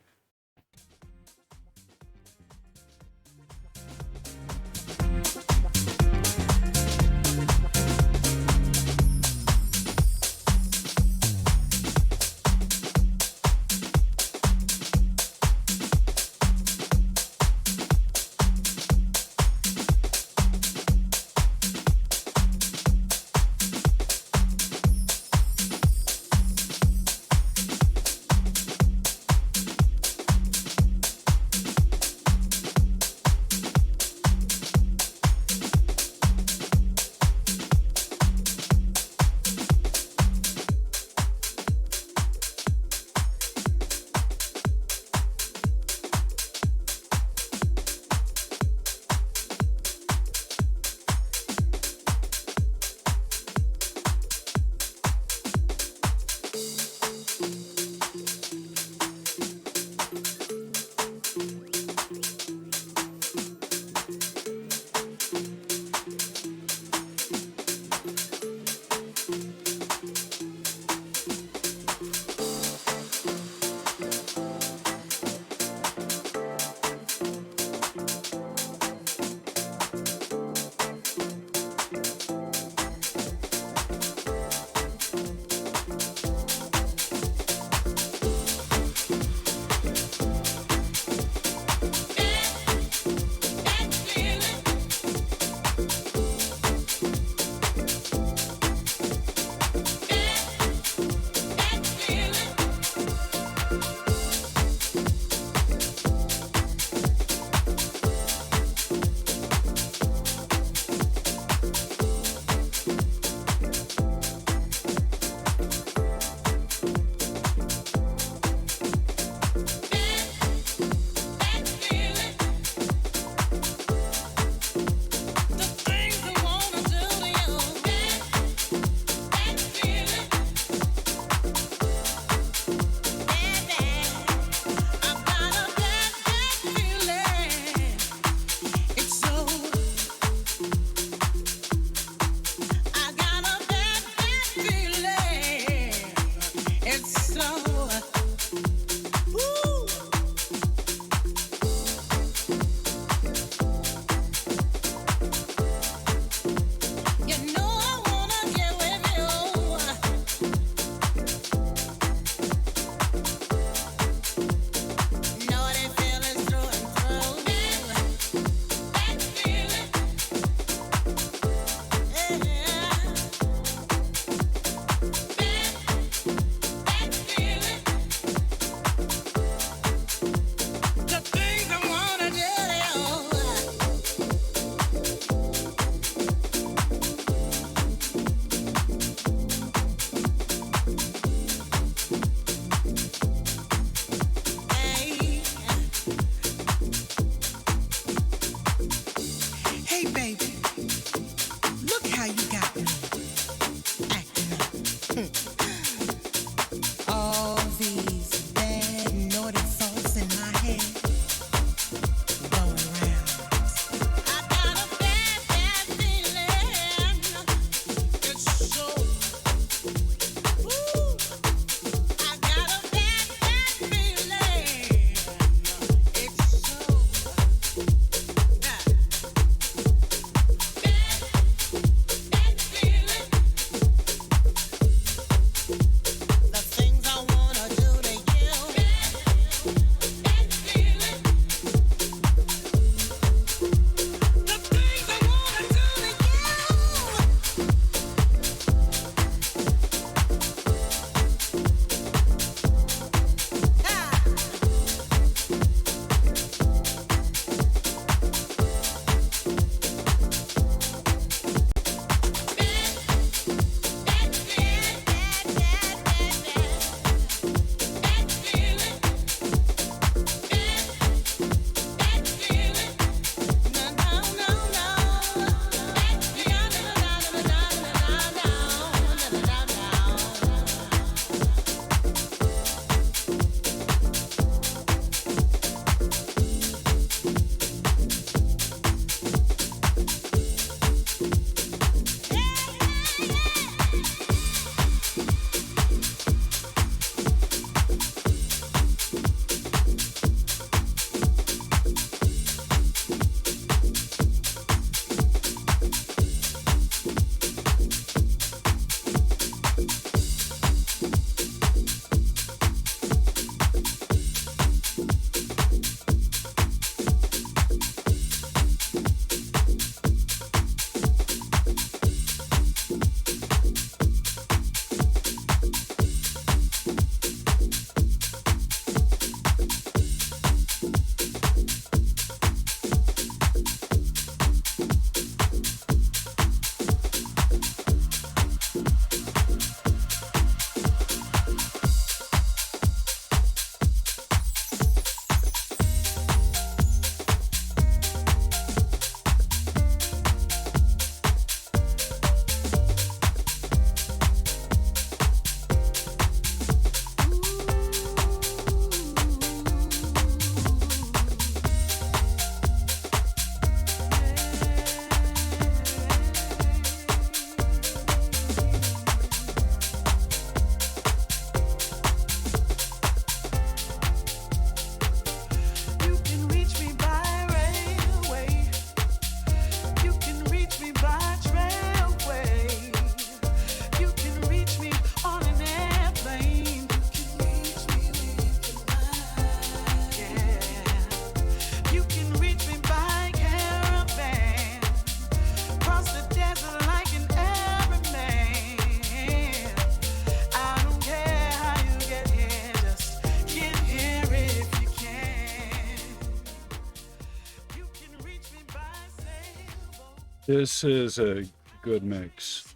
This is a good mix.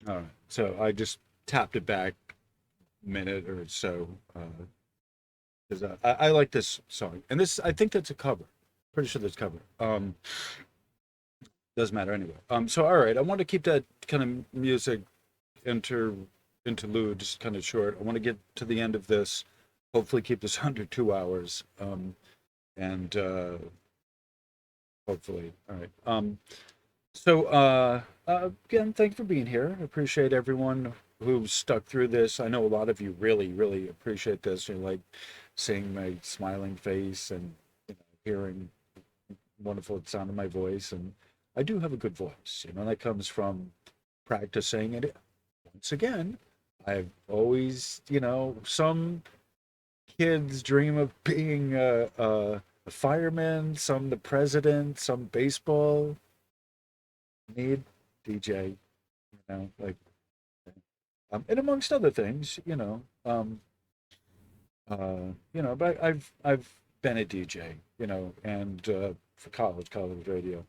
All right. So I just tapped it back a minute or so because I like this song, and this I think that's a cover. Pretty sure that's a cover. Doesn't matter anyway. So all right, I want to keep that kind of music inter interlude just kind of short. I want to get to the end of this. Hopefully, keep this under 2 hours. And hopefully, all right. Again, thank you for being here. I appreciate everyone who stuck through this. I know a lot of you really, really appreciate this. You like seeing my smiling face and hearing wonderful sound of my voice. And I do have a good voice, that comes from practicing. And once again, I've always, some kids dream of being a fireman, some the president, some baseball. Need DJ, like, and amongst other things, but I've been a DJ, and for college radio,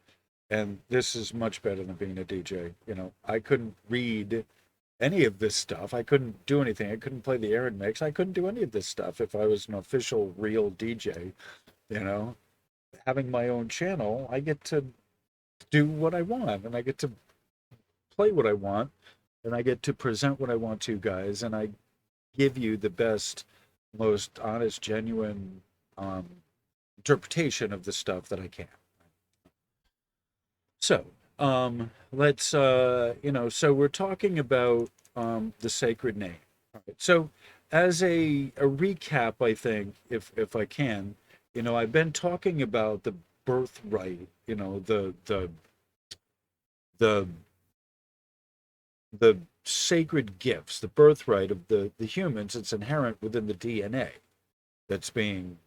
and this is much better than being a DJ. I couldn't read any of this stuff. I couldn't do anything. I couldn't play the Aronmix. I couldn't do any of this stuff if I was an official real DJ. Having my own channel, I get to do what I want, and I get to play what I want, and I get to present what I want to you guys, and I give you the best, most honest, genuine interpretation of the stuff that I can. So, let's, so we're talking about the sacred name. All right. So, as a recap, I think, if I can, I've been talking about the birthright, the the sacred gifts, the birthright of the humans. It's inherent within the DNA that's being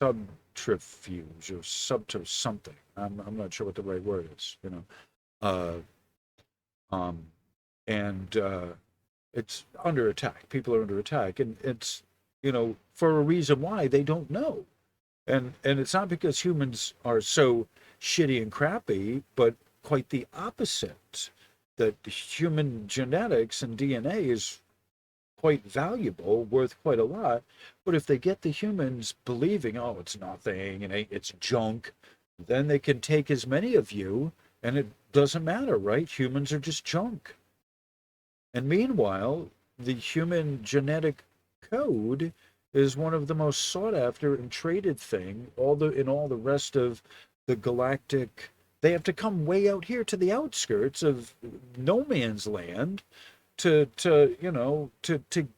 subterfuge or something. I'm not sure what the right word is, uh, and it's under attack. People are under attack, and it's for a reason why they don't know. And it's not because humans are so shitty and crappy, but quite the opposite. That human genetics and DNA is quite valuable, worth quite a lot. But if they get the humans believing, oh, it's nothing and it's junk, then they can take as many of you, and it doesn't matter, right? Humans are just junk. And meanwhile, the human genetic code is one of the most sought after and traded thing in all the rest of the galactic. They have to come way out here to the outskirts of no man's land to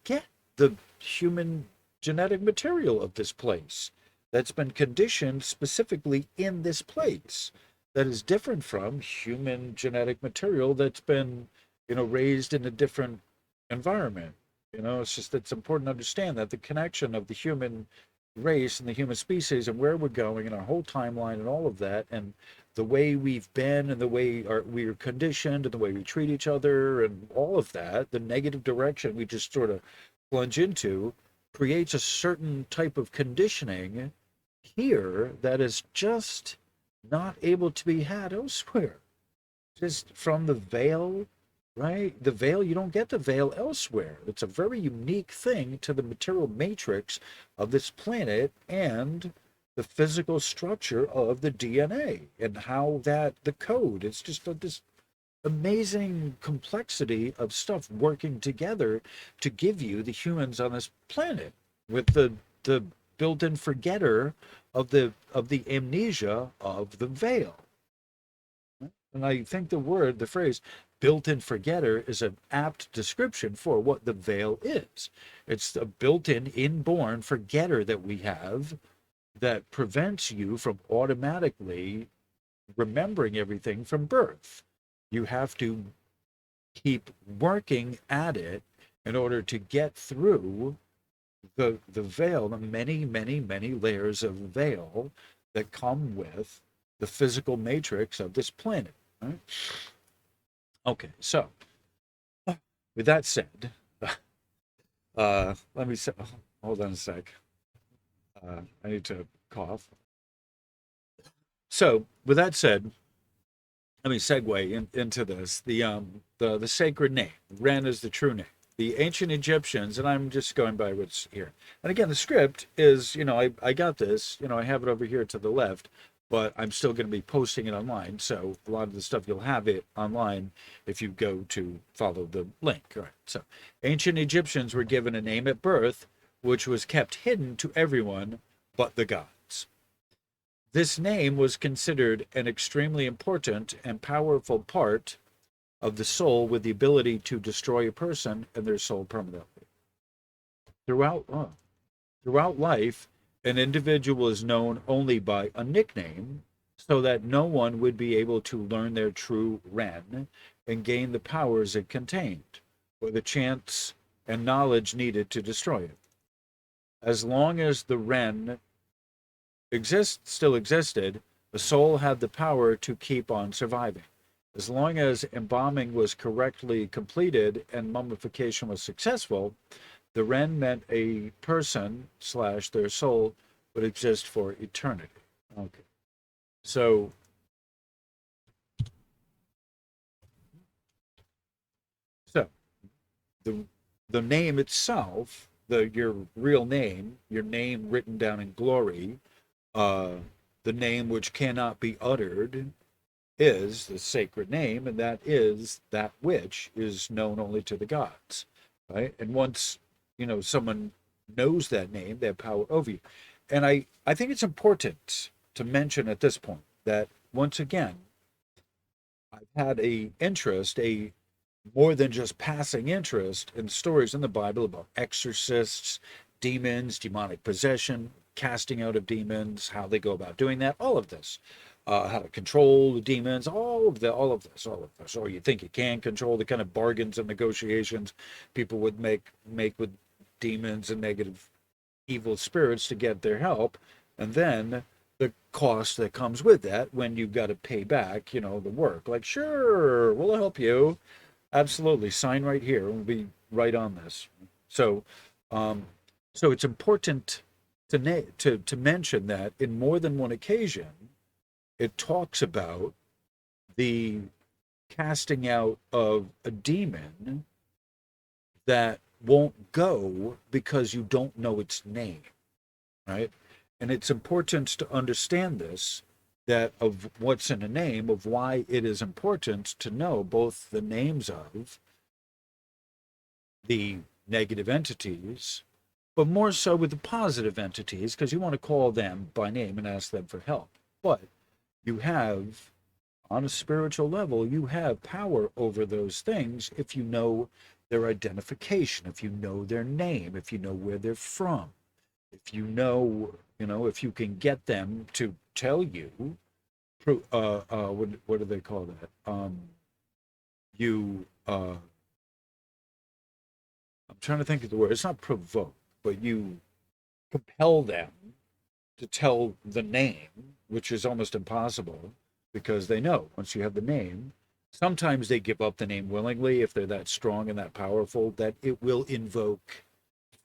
get the human genetic material of this place that's been conditioned specifically in this place, that is different from human genetic material that's been raised in a different environment. It's important to understand that the connection of the human race and the human species and where we're going and our whole timeline and all of that, and the way we've been and the way we're conditioned and the way we treat each other and all of that, the negative direction we just sort of plunge into, creates a certain type of conditioning here that is just not able to be had elsewhere. Just from the veil, right? The veil, you don't get the veil elsewhere. It's a very unique thing to the material matrix of this planet and the physical structure of the DNA and how the code, it's just this amazing complexity of stuff working together to give you the humans on this planet with the built-in forgetter of the amnesia of the veil. And I think the phrase built-in forgetter is an apt description for what the veil is. It's a built-in, inborn forgetter that we have that prevents you from automatically remembering everything from birth. You have to keep working at it in order to get through the veil, the many, many, many layers of veil that come with the physical matrix of this planet. Right? Okay, so with that said, let me say, hold on a sec. I need to cough. So with that said, let me segue into this. The sacred name. Ren is the true name. The ancient Egyptians, and I'm just going by what's here. And again, the script is, I got this, I have it over here to the left, but I'm still going to be posting it online. So a lot of the stuff you'll have it online if you go to follow the link. All right. So ancient Egyptians were given a name at birth, which was kept hidden to everyone but the gods. This name was considered an extremely important and powerful part of the soul with the ability to destroy a person and their soul permanently. Throughout life, an individual is known only by a nickname so that no one would be able to learn their true Ren and gain the powers it contained, or the chance and knowledge needed to destroy it. As long as the Ren still existed, the soul had the power to keep on surviving. As long as embalming was correctly completed and mummification was successful, the Ren meant a person / their soul would exist for eternity. Okay. So the name itself, your real name, your name written down in glory, the name which cannot be uttered, is the sacred name, and that is that which is known only to the gods, right? And once someone knows that name, they have power over you. And I think it's important to mention at this point that once again, I've had a more than just passing interest in stories in the Bible about exorcists, demons, demonic possession, casting out of demons, how they go about doing that, all of this. How to control the demons, all of this. Or you think you can control the kind of bargains and negotiations people would make with demons and negative evil spirits to get their help, and then the cost that comes with that when you've got to pay back, the work. Like, sure, we'll help you. Absolutely, sign right here. We'll be right on this. So, so it's important to mention that in more than one occasion, it talks about the casting out of a demon that won't go because you don't know its name, right? And it's important to understand this, that of what's in a name, of why it is important to know both the names of the negative entities, but more so with the positive entities, because you want to call them by name and ask them for help. But you have, on a spiritual level, you have power over those things if you know their identification, if you know their name, if you know where they're from, if you know, if you can get them to tell you, what do they call that? I'm trying to think of the word. It's not provoke, but you compel them to tell the name, which is almost impossible because they know once you have the name. Sometimes they give up the name willingly if they're that strong and that powerful that it will invoke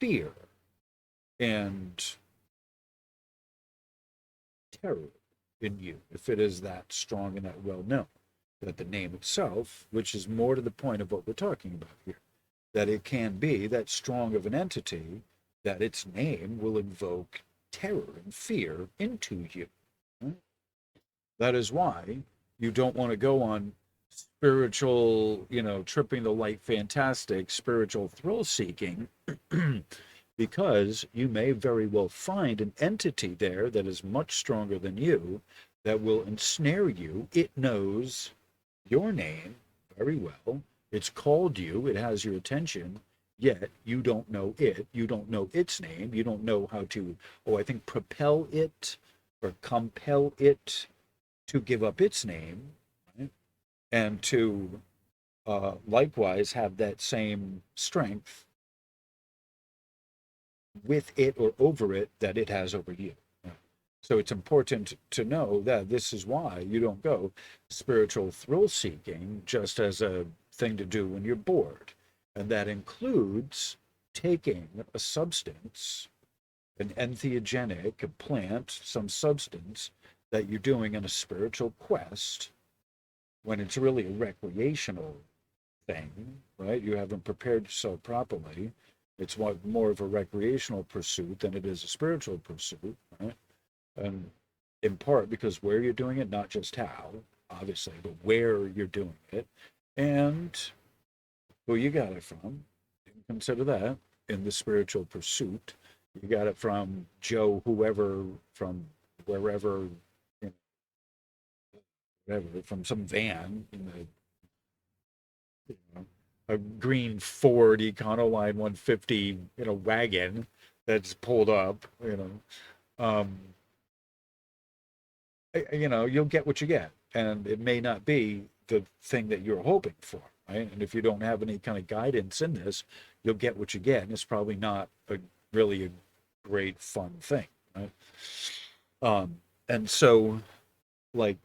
fear and terror in you if it is that strong and that well known. That the name itself, which is more to the point of what we're talking about here, that it can be that strong of an entity that its name will invoke terror and fear into you. That is why you don't want to go on spiritual, tripping the light fantastic, spiritual thrill seeking, because you may very well find an entity there that is much stronger than you that will ensnare you. It knows your name very well. It's called you, it has your attention, yet you don't know it. You don't know its name. You don't know how to, propel it or compel it to give up its name, right? And to likewise have that same strength with it or over it that it has over you. So it's important to know that this is why you don't go spiritual thrill seeking just as a thing to do when you're bored. And that includes taking a substance, an entheogenic, a plant, some substance that you're doing in a spiritual quest when it's really a recreational thing, right? You haven't prepared yourself properly. It's more of a recreational pursuit than it is a spiritual pursuit, right? And in part because where you're doing it, not just how, obviously, but where you're doing it and who you got it from. Consider that in the spiritual pursuit. You got it from Joe, whoever, from wherever, you know, wherever, from some van in the, you know, a green Ford Econoline 150, wagon that's pulled up, you'll get what you get, and it may not be the thing that you're hoping for, right? And if you don't have any kind of guidance in this, you'll get what you get, and it's probably not really a great fun thing, right? And so, like,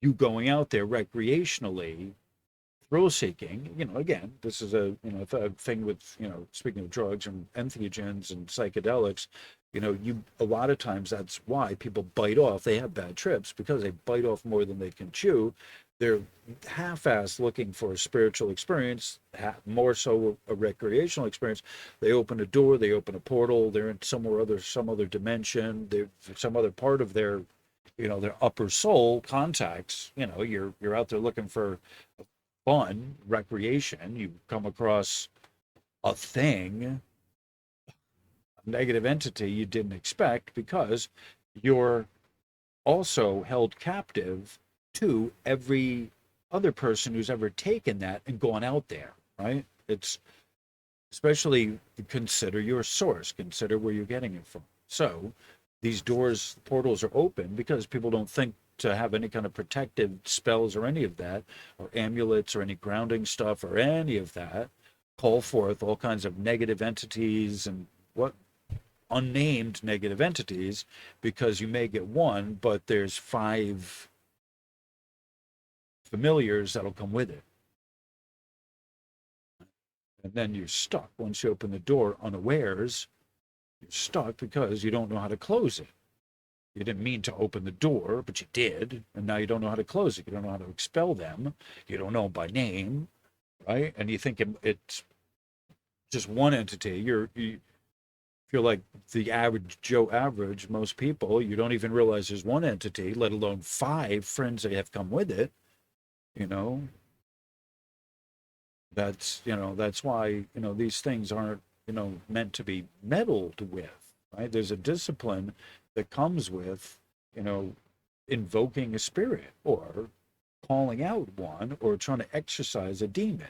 you going out there recreationally, thrill seeking, again, this is a thing with, speaking of drugs and entheogens and psychedelics, you a lot of times that's why people bite off. They have bad trips because they bite off more than they can chew. They're half-assed looking for a spiritual experience, more so a recreational experience. They open a door, they open a portal, they're in some other dimension, they're some other part of their upper soul contacts. You're out there looking for fun, recreation. You come across a thing, a negative entity you didn't expect because you're also held captive to every other person who's ever taken that and gone out there, right? It's especially consider your source, consider where you're getting it from. So these portals are open because people don't think to have any kind of protective spells or any of that, or amulets or any grounding stuff or any of that. Call forth all kinds of negative entities and what unnamed negative entities, because you may get one, but there's 5 familiars that'll come with it. And then you're stuck. Once you open the door unawares, you're stuck because you don't know how to close it. You didn't mean to open the door, but you did, and now you don't know how to close it. You don't know how to expel them. You don't know by name, right? And you think it's just one entity. You feel like the average Joe average, most people, you don't even realize there's one entity, let alone 5 friends that have come with it. You know, that's why these things aren't meant to be meddled with, right? There's a discipline that comes with you know invoking a spirit or calling out one or trying to exorcise a demon.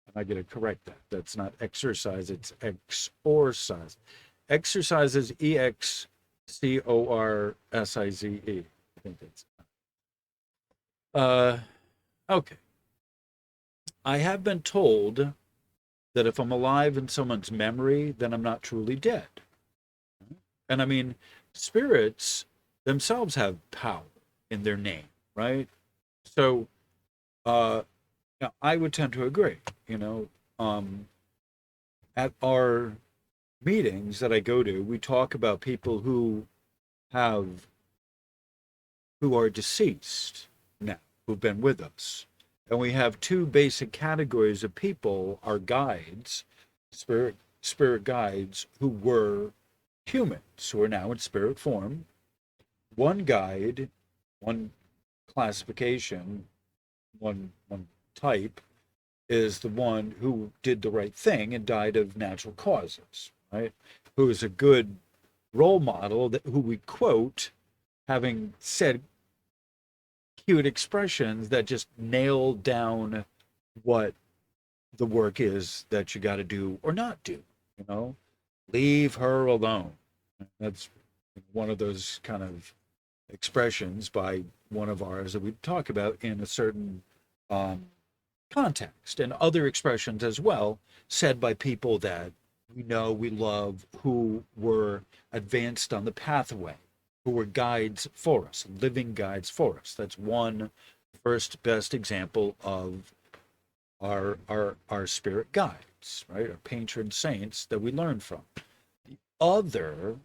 And I get to correct that. That's not exercise, it's exorcise. Exercise is EXCORSIZE. I think that's okay. I have been told that if I'm alive in someone's memory, then I'm not truly dead. And I mean, spirits themselves have power in their name, right? So, uh, now I would tend to agree. At our meetings that I go to, we talk about people have who are deceased now, who've been with us. And we have 2 basic categories of people, our guides, spirit guides who were humans, who are now in spirit form. One guide, one classification, one type is the one who did the right thing and died of natural causes, right? Who is a good role model who we quote, having said cute expressions that just nail down what the work is that you got to do or not do. Leave her alone. That's one of those kind of expressions by one of ours that we talk about in a certain context, and other expressions as well said by people that we know, we love, who were advanced on the pathway, who were guides for us, living guides for us. That's one first best example of our spirit guides, right? Our patron saints that we learn from. The other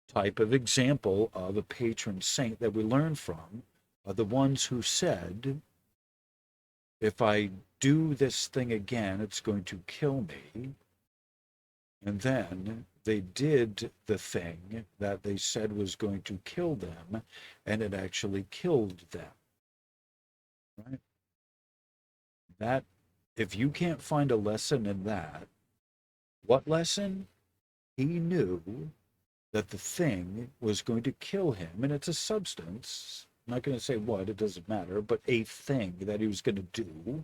type of example of a patron saint that we learn from are the ones who said, if I do this thing again, it's going to kill me. And then they did the thing that they said was going to kill them, and it actually killed them. Right? That, if you can't find a lesson in that, what lesson? He knew that the thing was going to kill him, and it's a substance. I'm not going to say what, it doesn't matter, but a thing that he was going to do.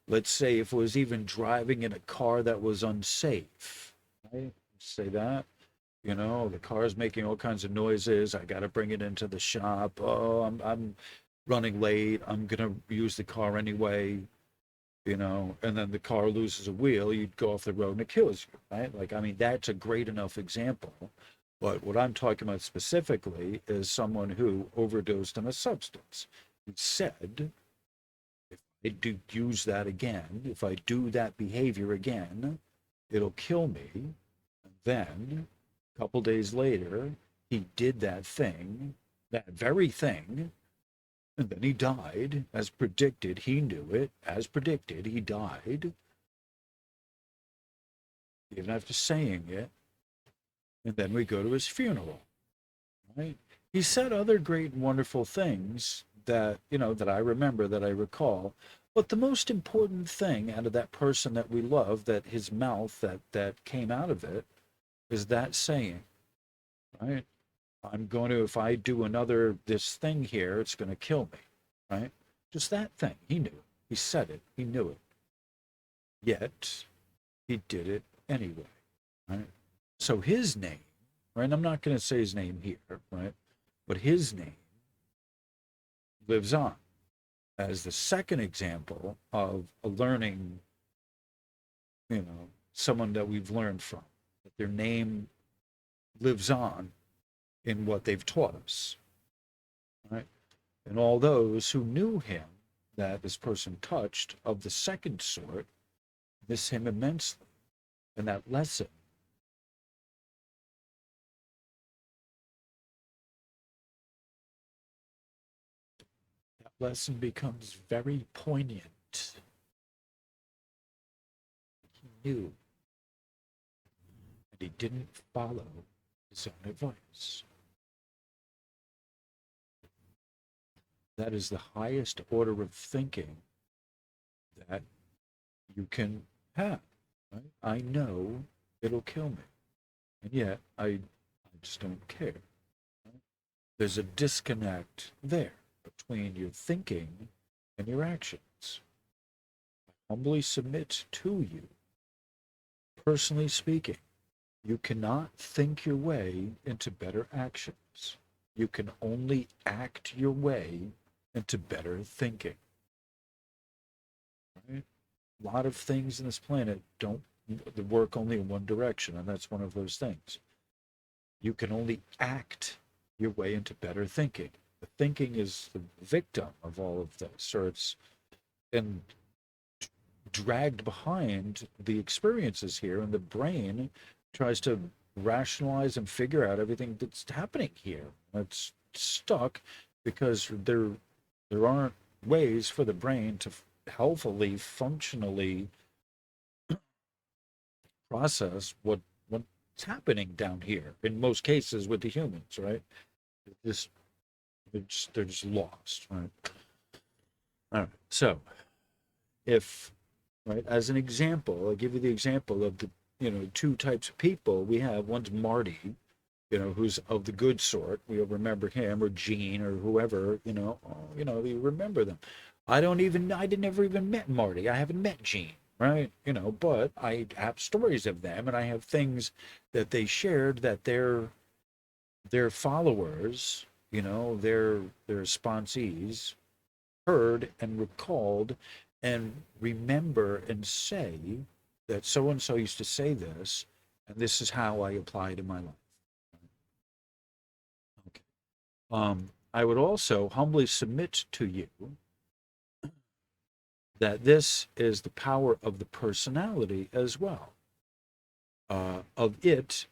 Let's say if it was even driving in a car that was unsafe, right? Say that. You know, the car's making all kinds of noises. I got to bring it into the shop. Oh, I'm running late. I'm going to use the car anyway, you know, and then the car loses a wheel, you'd go off the road and it kills you, right? Like, I mean, that's a great enough example. But what I'm talking about specifically is someone who overdosed on a substance. He said, if I do use that again, if I do that behavior again, it'll kill me. And then, a couple days later, he did that thing, that very thing, and then he died, as predicted. He knew it. As predicted, he died, even after saying it. And then we go to his funeral, right? He said other great and wonderful things that, you know, that I remember, that I recall. But the most important thing out of that person that we love, that his mouth, that came out of it, is that saying, right? I'm going to, if I do another, this thing here, it's going to kill me, right? Just that thing. He knew. He said it. He knew it. Yet, he did it anyway, right? So his name, right? I'm not going to say his name here, right? But his name lives on as the second example of a learning, you know, someone that we've learned from, that their name lives on in what they've taught us, right? And all those who knew him, that this person touched, of the second sort, miss him immensely. And that lesson, that lesson becomes very poignant. He knew, and he didn't follow his own advice. That is the highest order of thinking that you can have. Right? I know it'll kill me, and yet I just don't care. Right? There's a disconnect there between your thinking and your actions. I humbly submit to you, personally speaking, you cannot think your way into better actions. You can only act your way into better thinking. Right? A lot of things in this planet don't work only in one direction, and that's one of those things. You can only act your way into better thinking. The thinking is the victim of all of this, or it's and dragged behind the experiences here, and the brain tries to rationalize and figure out everything that's happening here. It's stuck because there aren't ways for the brain to healthily, functionally process what's happening down here. In most cases, with the humans, right? This they're just lost, right? All right. So, if right, as an example, I'll give you the example of the two types of people we have. One's Marty, who's of the good sort. We'll remember him, or Gene, or whoever, you remember them. I never even met Marty. I haven't met Gene, right? But I have stories of them, and I have things that they shared that their followers, their sponsees heard and recalled and remember and say that so and so used to say this, and this is how I apply it in my life. Okay. I would also humbly submit to you that this is the power of the personality as well. Of it,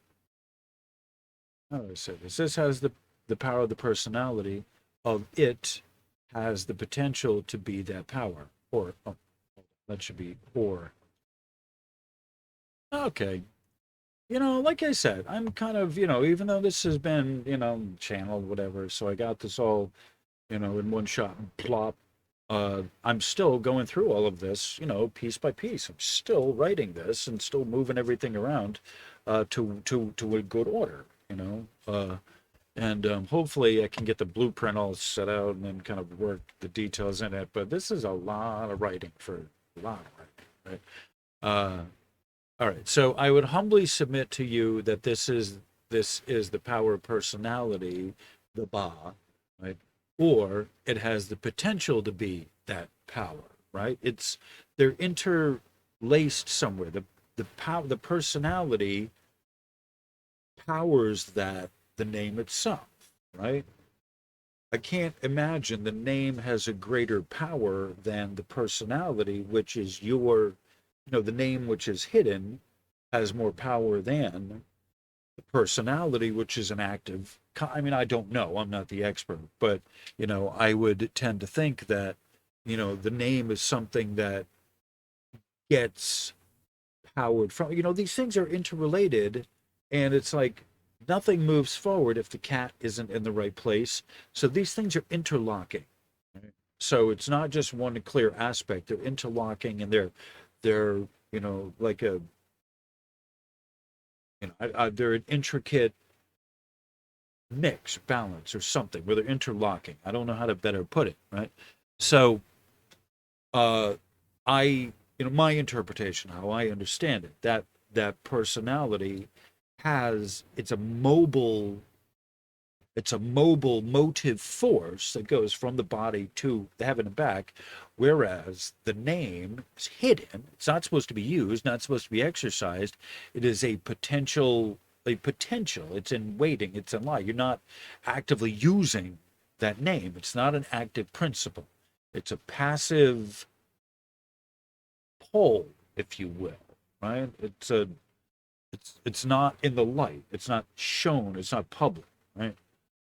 how do I say this? This has the power of the personality of it has the potential to be that power. Or, oh, that should be or. Okay. Like I said, I'm kind of, even though this has been, channeled, whatever, so I got this all, in one shot and plop. I'm still going through all of this, piece by piece. I'm still writing this and still moving everything around to a good order, and hopefully I can get the blueprint all set out and then kind of work the details in it. But this is a lot of writing for a lot of writing, right? All right, so I would humbly submit to you that this is the power of personality, the Ba, right? Or it has the potential to be that power, right? They're interlaced somewhere. The personality powers the name itself, right? I can't imagine the name has a greater power than the personality, which is the name which is hidden has more power than the personality, which is an active. I mean, I don't know. I'm not the expert, but, I would tend to think that, the name is something that gets powered from, these things are interrelated, and it's like nothing moves forward if the cat isn't in the right place. So these things are interlocking. Right? So it's not just one clear aspect. They're interlocking, and they're like a they're an intricate mix, balance, or something where they're interlocking. I don't know how to better put it, right? So, I, my interpretation, how I understand it, that personality has it's a mobile motive force that goes from the body to the heaven and back, whereas the name is hidden. It's not supposed to be used, not supposed to be exercised. It is a potential. It's in waiting. It's in lie. You're not actively using that name. It's not an active principle. It's a passive pole, if you will, right? It's not in the light. It's not shown. It's not public, right?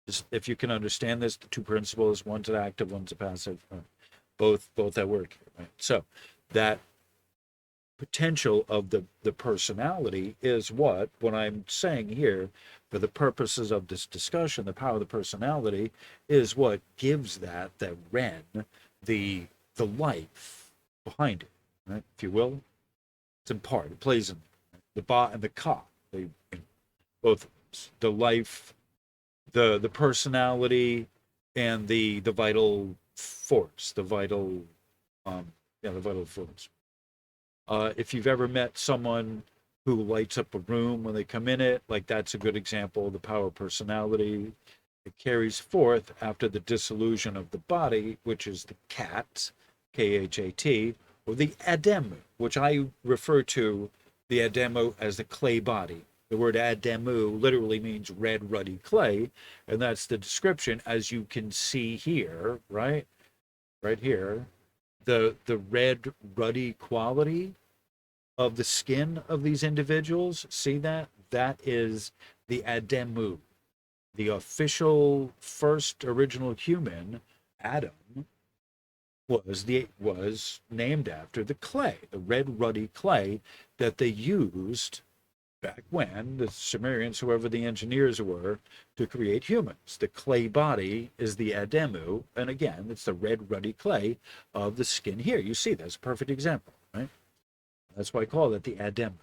Just if you can understand this, the two principles, one's an active, one's a passive, both at work here, right? So that potential of the personality is what I'm saying here, for the purposes of this discussion, the power of the personality is what gives that Ren, the life behind it, right? If you will, it's in part. It plays in the Ba and the Ka. They both the life, the personality, and the vital force, the vital force. If you've ever met someone who lights up a room when they come in it, like that's a good example of the power of personality. It carries forth after the dissolution of the body, which is the kat, Khat, or the ademu, which I refer to the ademu as the clay body. The word ademu literally means red, ruddy clay, and that's the description, as you can see here, right? Right here, the red, ruddy quality of the skin of these individuals. See that? That is the ademu. The official first original human, Adam, was named after the clay, the red ruddy clay that they used back when the Sumerians, whoever the engineers were, to create humans. The clay body is the ademu, and again, it's the red ruddy clay of the skin here. You see, that's a perfect example, right? That's why I call it the ademu.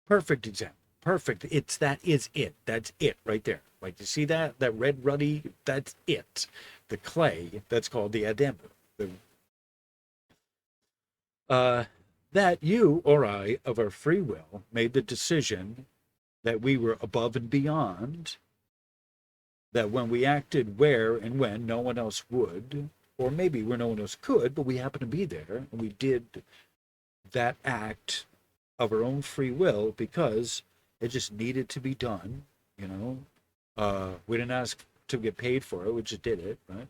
Perfect example. Perfect. That is it. That's it right there. Like, you see that red ruddy? That's it. The clay, that's called the ademu. That you or I, of our free will, made the decision that we were above and beyond, that when we acted where and when no one else would, or maybe where no one else could, but we happened to be there, and we did that act of our own free will because it just needed to be done, we didn't ask to get paid for it, we just did it, right?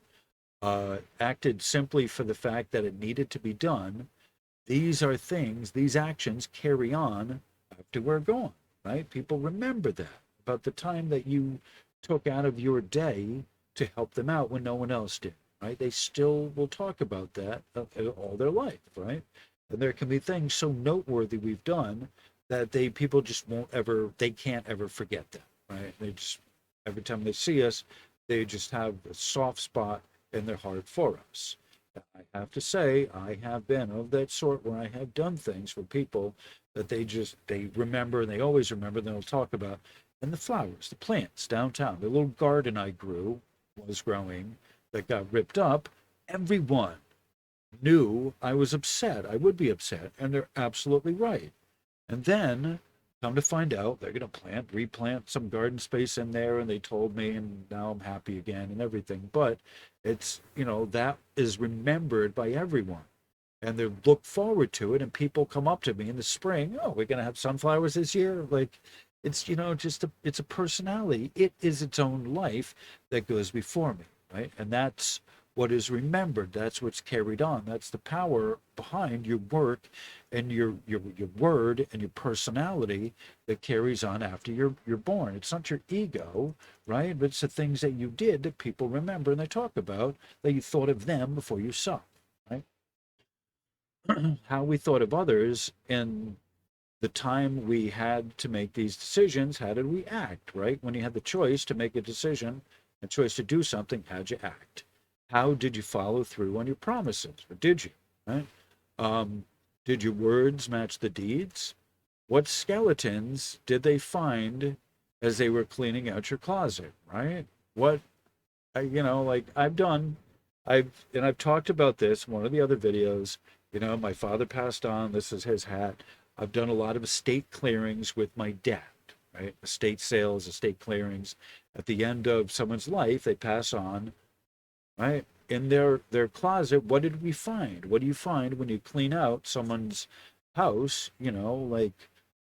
Acted simply for the fact that it needed to be done. These are things, these actions carry on after we're gone, right? People remember that. about the time that you took out of your day to help them out when no one else did, right? They still will talk about that all their life, right? And there can be things so noteworthy we've done that people just won't ever, they can't ever forget that, right? They just, every time they see us, they just have a soft spot in their heart for us. I have to say, I have been of that sort where I have done things for people that they remember, and they always remember, and they'll talk about. And the flowers, the plants downtown, the little garden I was growing, that got ripped up, everyone knew I was upset. I would be upset, and they're absolutely right. And then come to find out they're going to replant some garden space in there, and they told me, and now I'm happy again and everything. But it's, that is remembered by everyone, and they look forward to it. And people come up to me in the spring, oh, we're going to have sunflowers this year. Like, it's, it's a personality. It is its own life that goes before me, right? And that's what is remembered. That's what's carried on. That's the power behind your work and your word and your personality that carries on after you're born. It's not your ego, right? But it's the things that you did that people remember and they talk about, that you thought of them before you saw, right? How we thought of others and the time we had to make these decisions, how did we act, right? When you had the choice to make a decision, a choice to do something, how'd you act? How did you follow through on your promises? Or did you, right? Did your words match the deeds? What skeletons did they find as they were cleaning out your closet, right? What, like I've talked about this in one of the other videos. My father passed on, this is his hat. I've done a lot of estate clearings with my dad, right? Estate sales, estate clearings. At the end of someone's life, they pass on, right? In their closet, what did we find? What do you find when you clean out someone's house? Like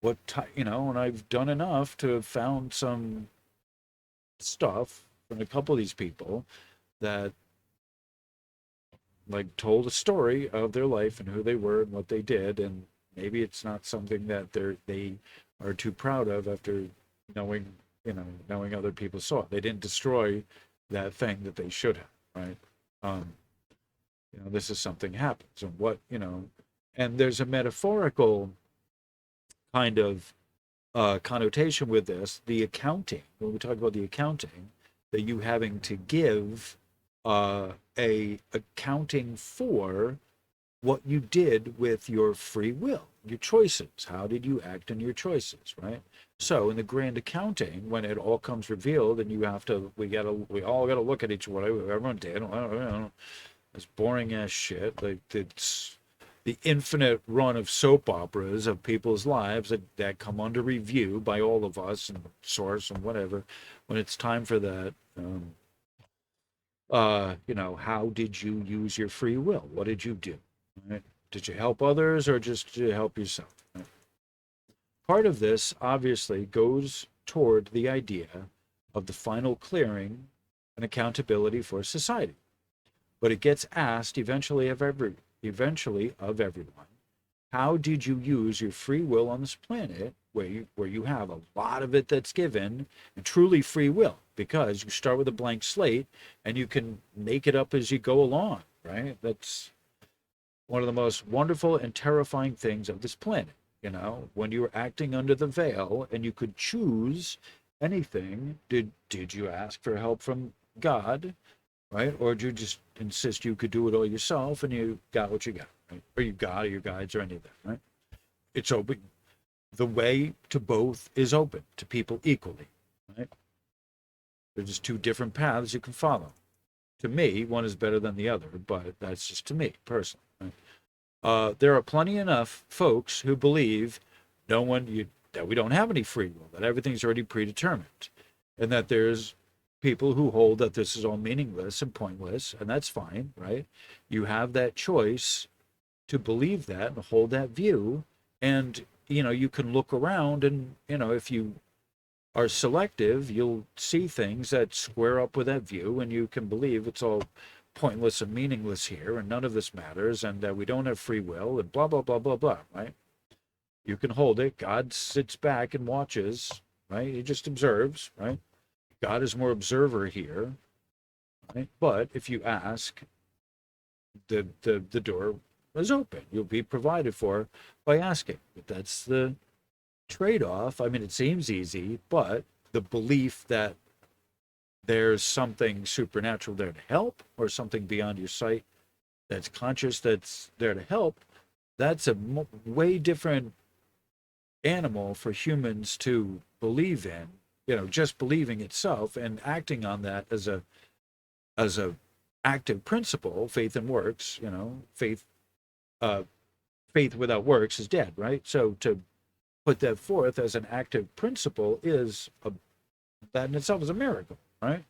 and I've done enough to have found some stuff from a couple of these people that like told a story of their life and who they were and what they did, and maybe it's not something that they are too proud of after knowing other people saw it. They didn't destroy that thing that they should have, right? This is something happens, and and there's a metaphorical kind of connotation with this. The accounting, when we talk about the accounting, that you having to give a accounting for what you did with your free will, your choices. How did you act in your choices, right? So in the grand accounting, when it all comes revealed, and we all gotta look at each one. Everyone did. It's boring ass shit. Like, it's the infinite run of soap operas of people's lives that come under review by all of us and source and whatever. When it's time for that, how did you use your free will? What did you do? Right? Did you help others, or just did you help yourself? Right? Part of this obviously goes toward the idea of the final clearing and accountability for society. But it gets asked eventually of everyone, how did you use your free will on this planet where you have a lot of it that's given, and truly free will, because you start with a blank slate and you can make it up as you go along, right? That's one of the most wonderful and terrifying things of this planet. When you were acting under the veil and you could choose anything, did you ask for help from God, right? Or did you just insist you could do it all yourself and you got what you got, right? Or you got, or your guides, or any of that, right? It's open. The way to both is open to people equally, right? There's just two different paths you can follow. To me, one is better than the other, but that's just to me personally, right? There are plenty enough folks who believe that we don't have any free will, that everything's already predetermined, and that there's people who hold that this is all meaningless and pointless, and that's fine, right? You have that choice to believe that and hold that view, and you can look around, and if you are selective, you'll see things that square up with that view, and you can believe it's all pointless and meaningless here, and none of this matters, and that we don't have free will, and blah, blah, blah, blah, blah, right? You can hold it. God sits back and watches, right? He just observes, right? God is more observer here, right? But if you ask, the door is open. You'll be provided for by asking. But that's the trade-off. I mean, it seems easy, but the belief that there's something supernatural there to help, or something beyond your sight that's conscious that's there to help, that's a way different animal for humans to believe in. Just believing itself and acting on that as a active principle. Faith and works, uh faith without works is dead, right? So to put that forth as an active principle that in itself is a miracle, right?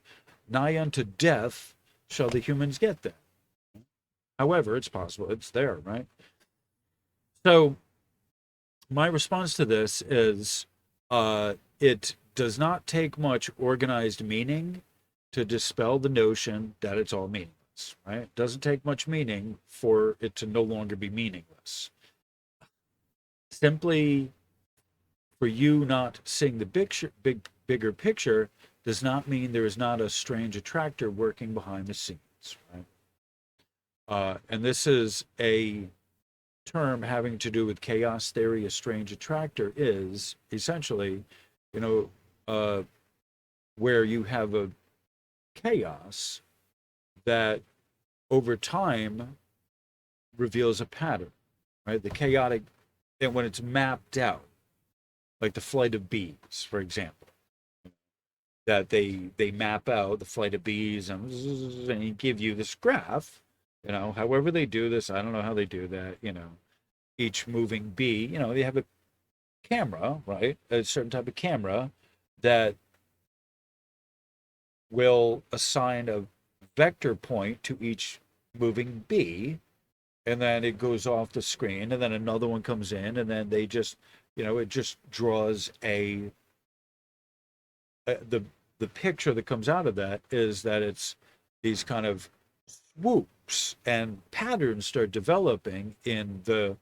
Nigh unto death shall the humans get that. However, it's possible, it's there, right? So my response to this is, it does not take much organized meaning to dispel the notion that it's all meaningless, right? It doesn't take much meaning for it to no longer be meaningless. Simply for you not seeing the bigger picture does not mean there is not a strange attractor working behind the scenes, right? And this is a term having to do with chaos theory. A strange attractor is essentially, where you have a chaos that over time reveals a pattern, right? The chaotic, and when it's mapped out, like the flight of bees, for example, that they map out the flight of bees and give you this graph, however they do this, I don't know how they do that, each moving bee, they have a camera, right? A certain type of camera that will assign a vector point to each moving bee, and then it goes off the screen, and then another one comes in, and then they just, it just draws the picture that comes out of that is that it's these kind of swoops and patterns start developing in the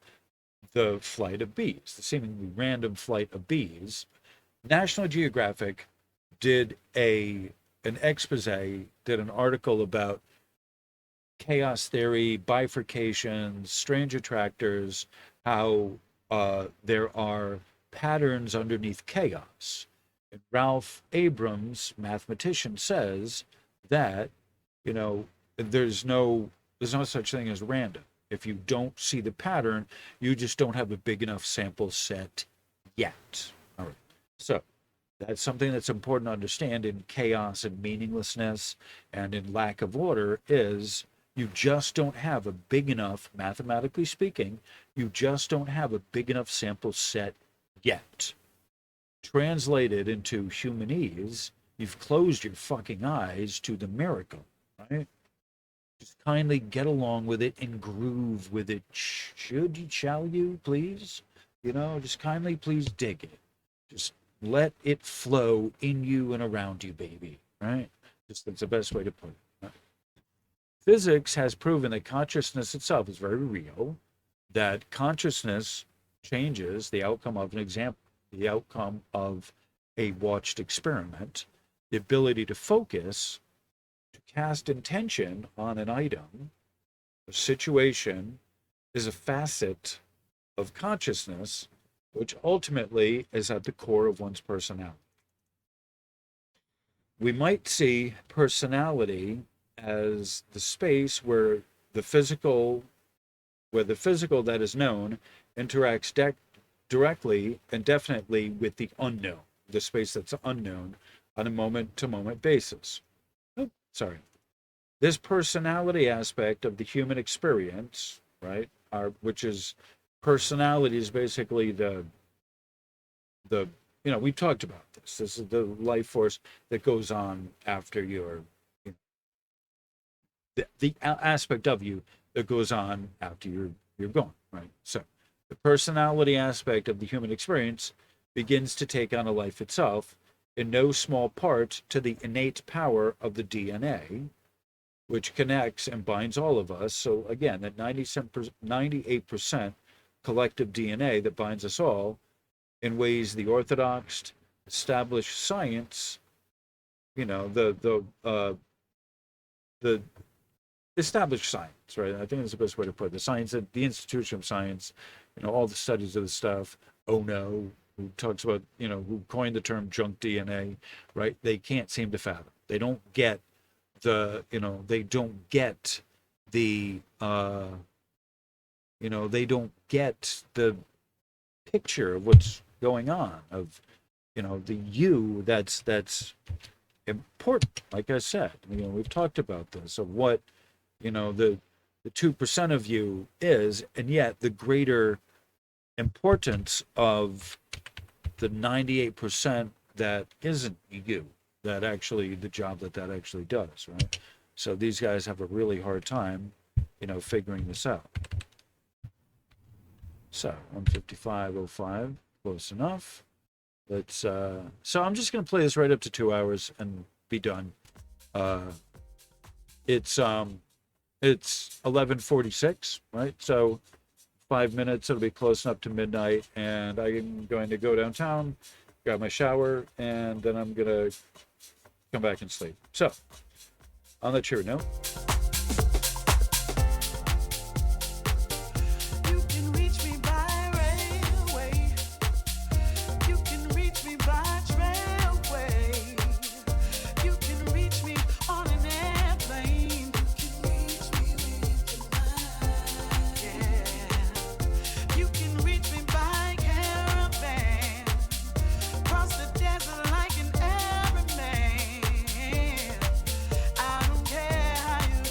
flight of bees, the seemingly random flight of bees. National Geographic did an expose, did an article about chaos theory, bifurcations, strange attractors, how there are patterns underneath chaos. And Ralph Abrams, mathematician, says that, there's no such thing as random. If you don't see the pattern, you just don't have a big enough sample set yet. All right. So that's something that's important to understand in chaos and meaninglessness and in lack of order, is you just don't have a big enough, mathematically speaking, you just don't have a big enough sample set yet. Translated into humanese, you've closed your fucking eyes to the miracle, right? Just kindly get along with it and groove with it. Shall you, please? Just kindly please dig it. Just let it flow in you and around you, baby, right? Just that's the best way to put it. Right? Physics has proven that consciousness itself is very real, that consciousness changes the outcome of the outcome of a watched experiment, the ability to focus, to cast intention on an item, a situation, is a facet of consciousness, which ultimately is at the core of one's personality. We might see personality as the space where the physical that is known interacts directly and definitely with the unknown, the space that's unknown, on a moment-to-moment basis. This personality aspect of the human experience, right, which is personality is basically the we've talked about this. This is the life force that goes on after your, the aspect of you that goes on after you're gone, right? So the personality aspect of the human experience begins to take on a life itself, in no small part to the innate power of the DNA, which connects and binds all of us. So again, that 98% collective DNA that binds us all in ways the orthodox, established science, the established science, right? I think that's the best way to put it. The science, the institution of science, all the studies of the stuff. Ono, who talks about, who coined the term junk DNA, right? They can't seem to fathom. They don't get they don't get the, they don't get the picture of what's going on, of, the you that's important. Like I said, we've talked about this, of what, the 2% of you is, and yet the greater importance of the 98% that isn't you, that actually, the job that actually does, right? So these guys have a really hard time, figuring this out. So 155.05, close enough. Let's so I'm just gonna play this right up to 2 hours and be done. It's 11:46, right? So 5 minutes, it'll be close enough to midnight, and I'm going to go downtown, grab my shower, and then I'm gonna come back and sleep. So on that cheery note, You can reach me by railway. You can reach me by trailway. You can reach me on an airplane. You can reach me with your mind. Yeah. You can reach me by caravan. Cross the desert like an Arab man. I don't care how you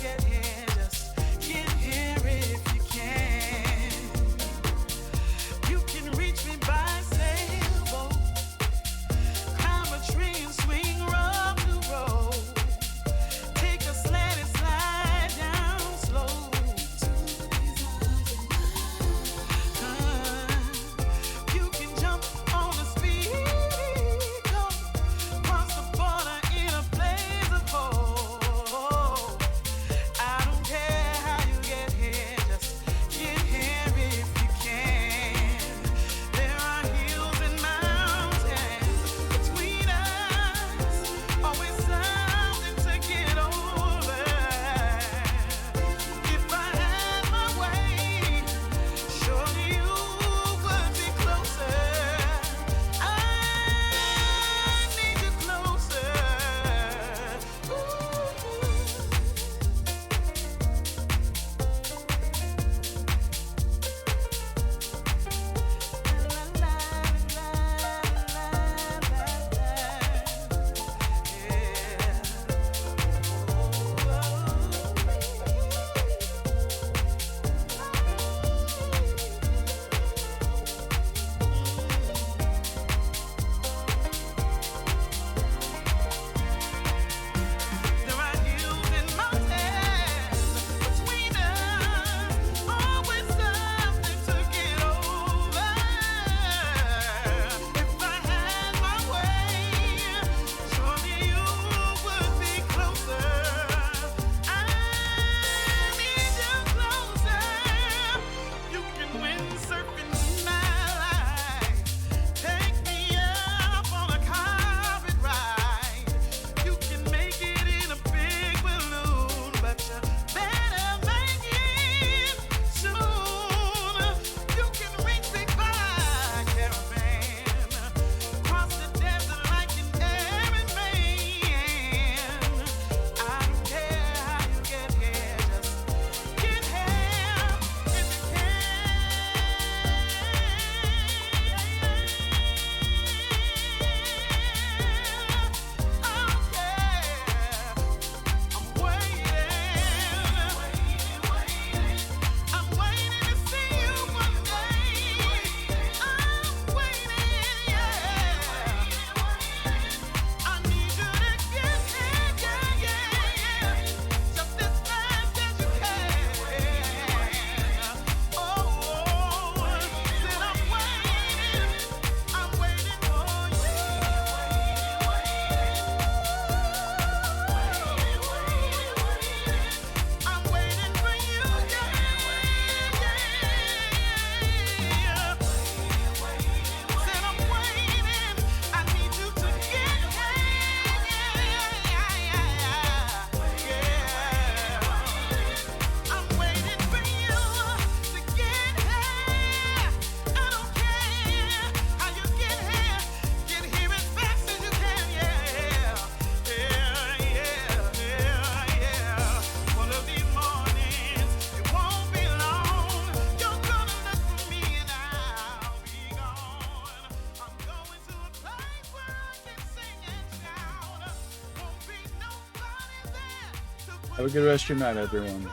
Have a good rest of your night, everyone.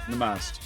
Namaste.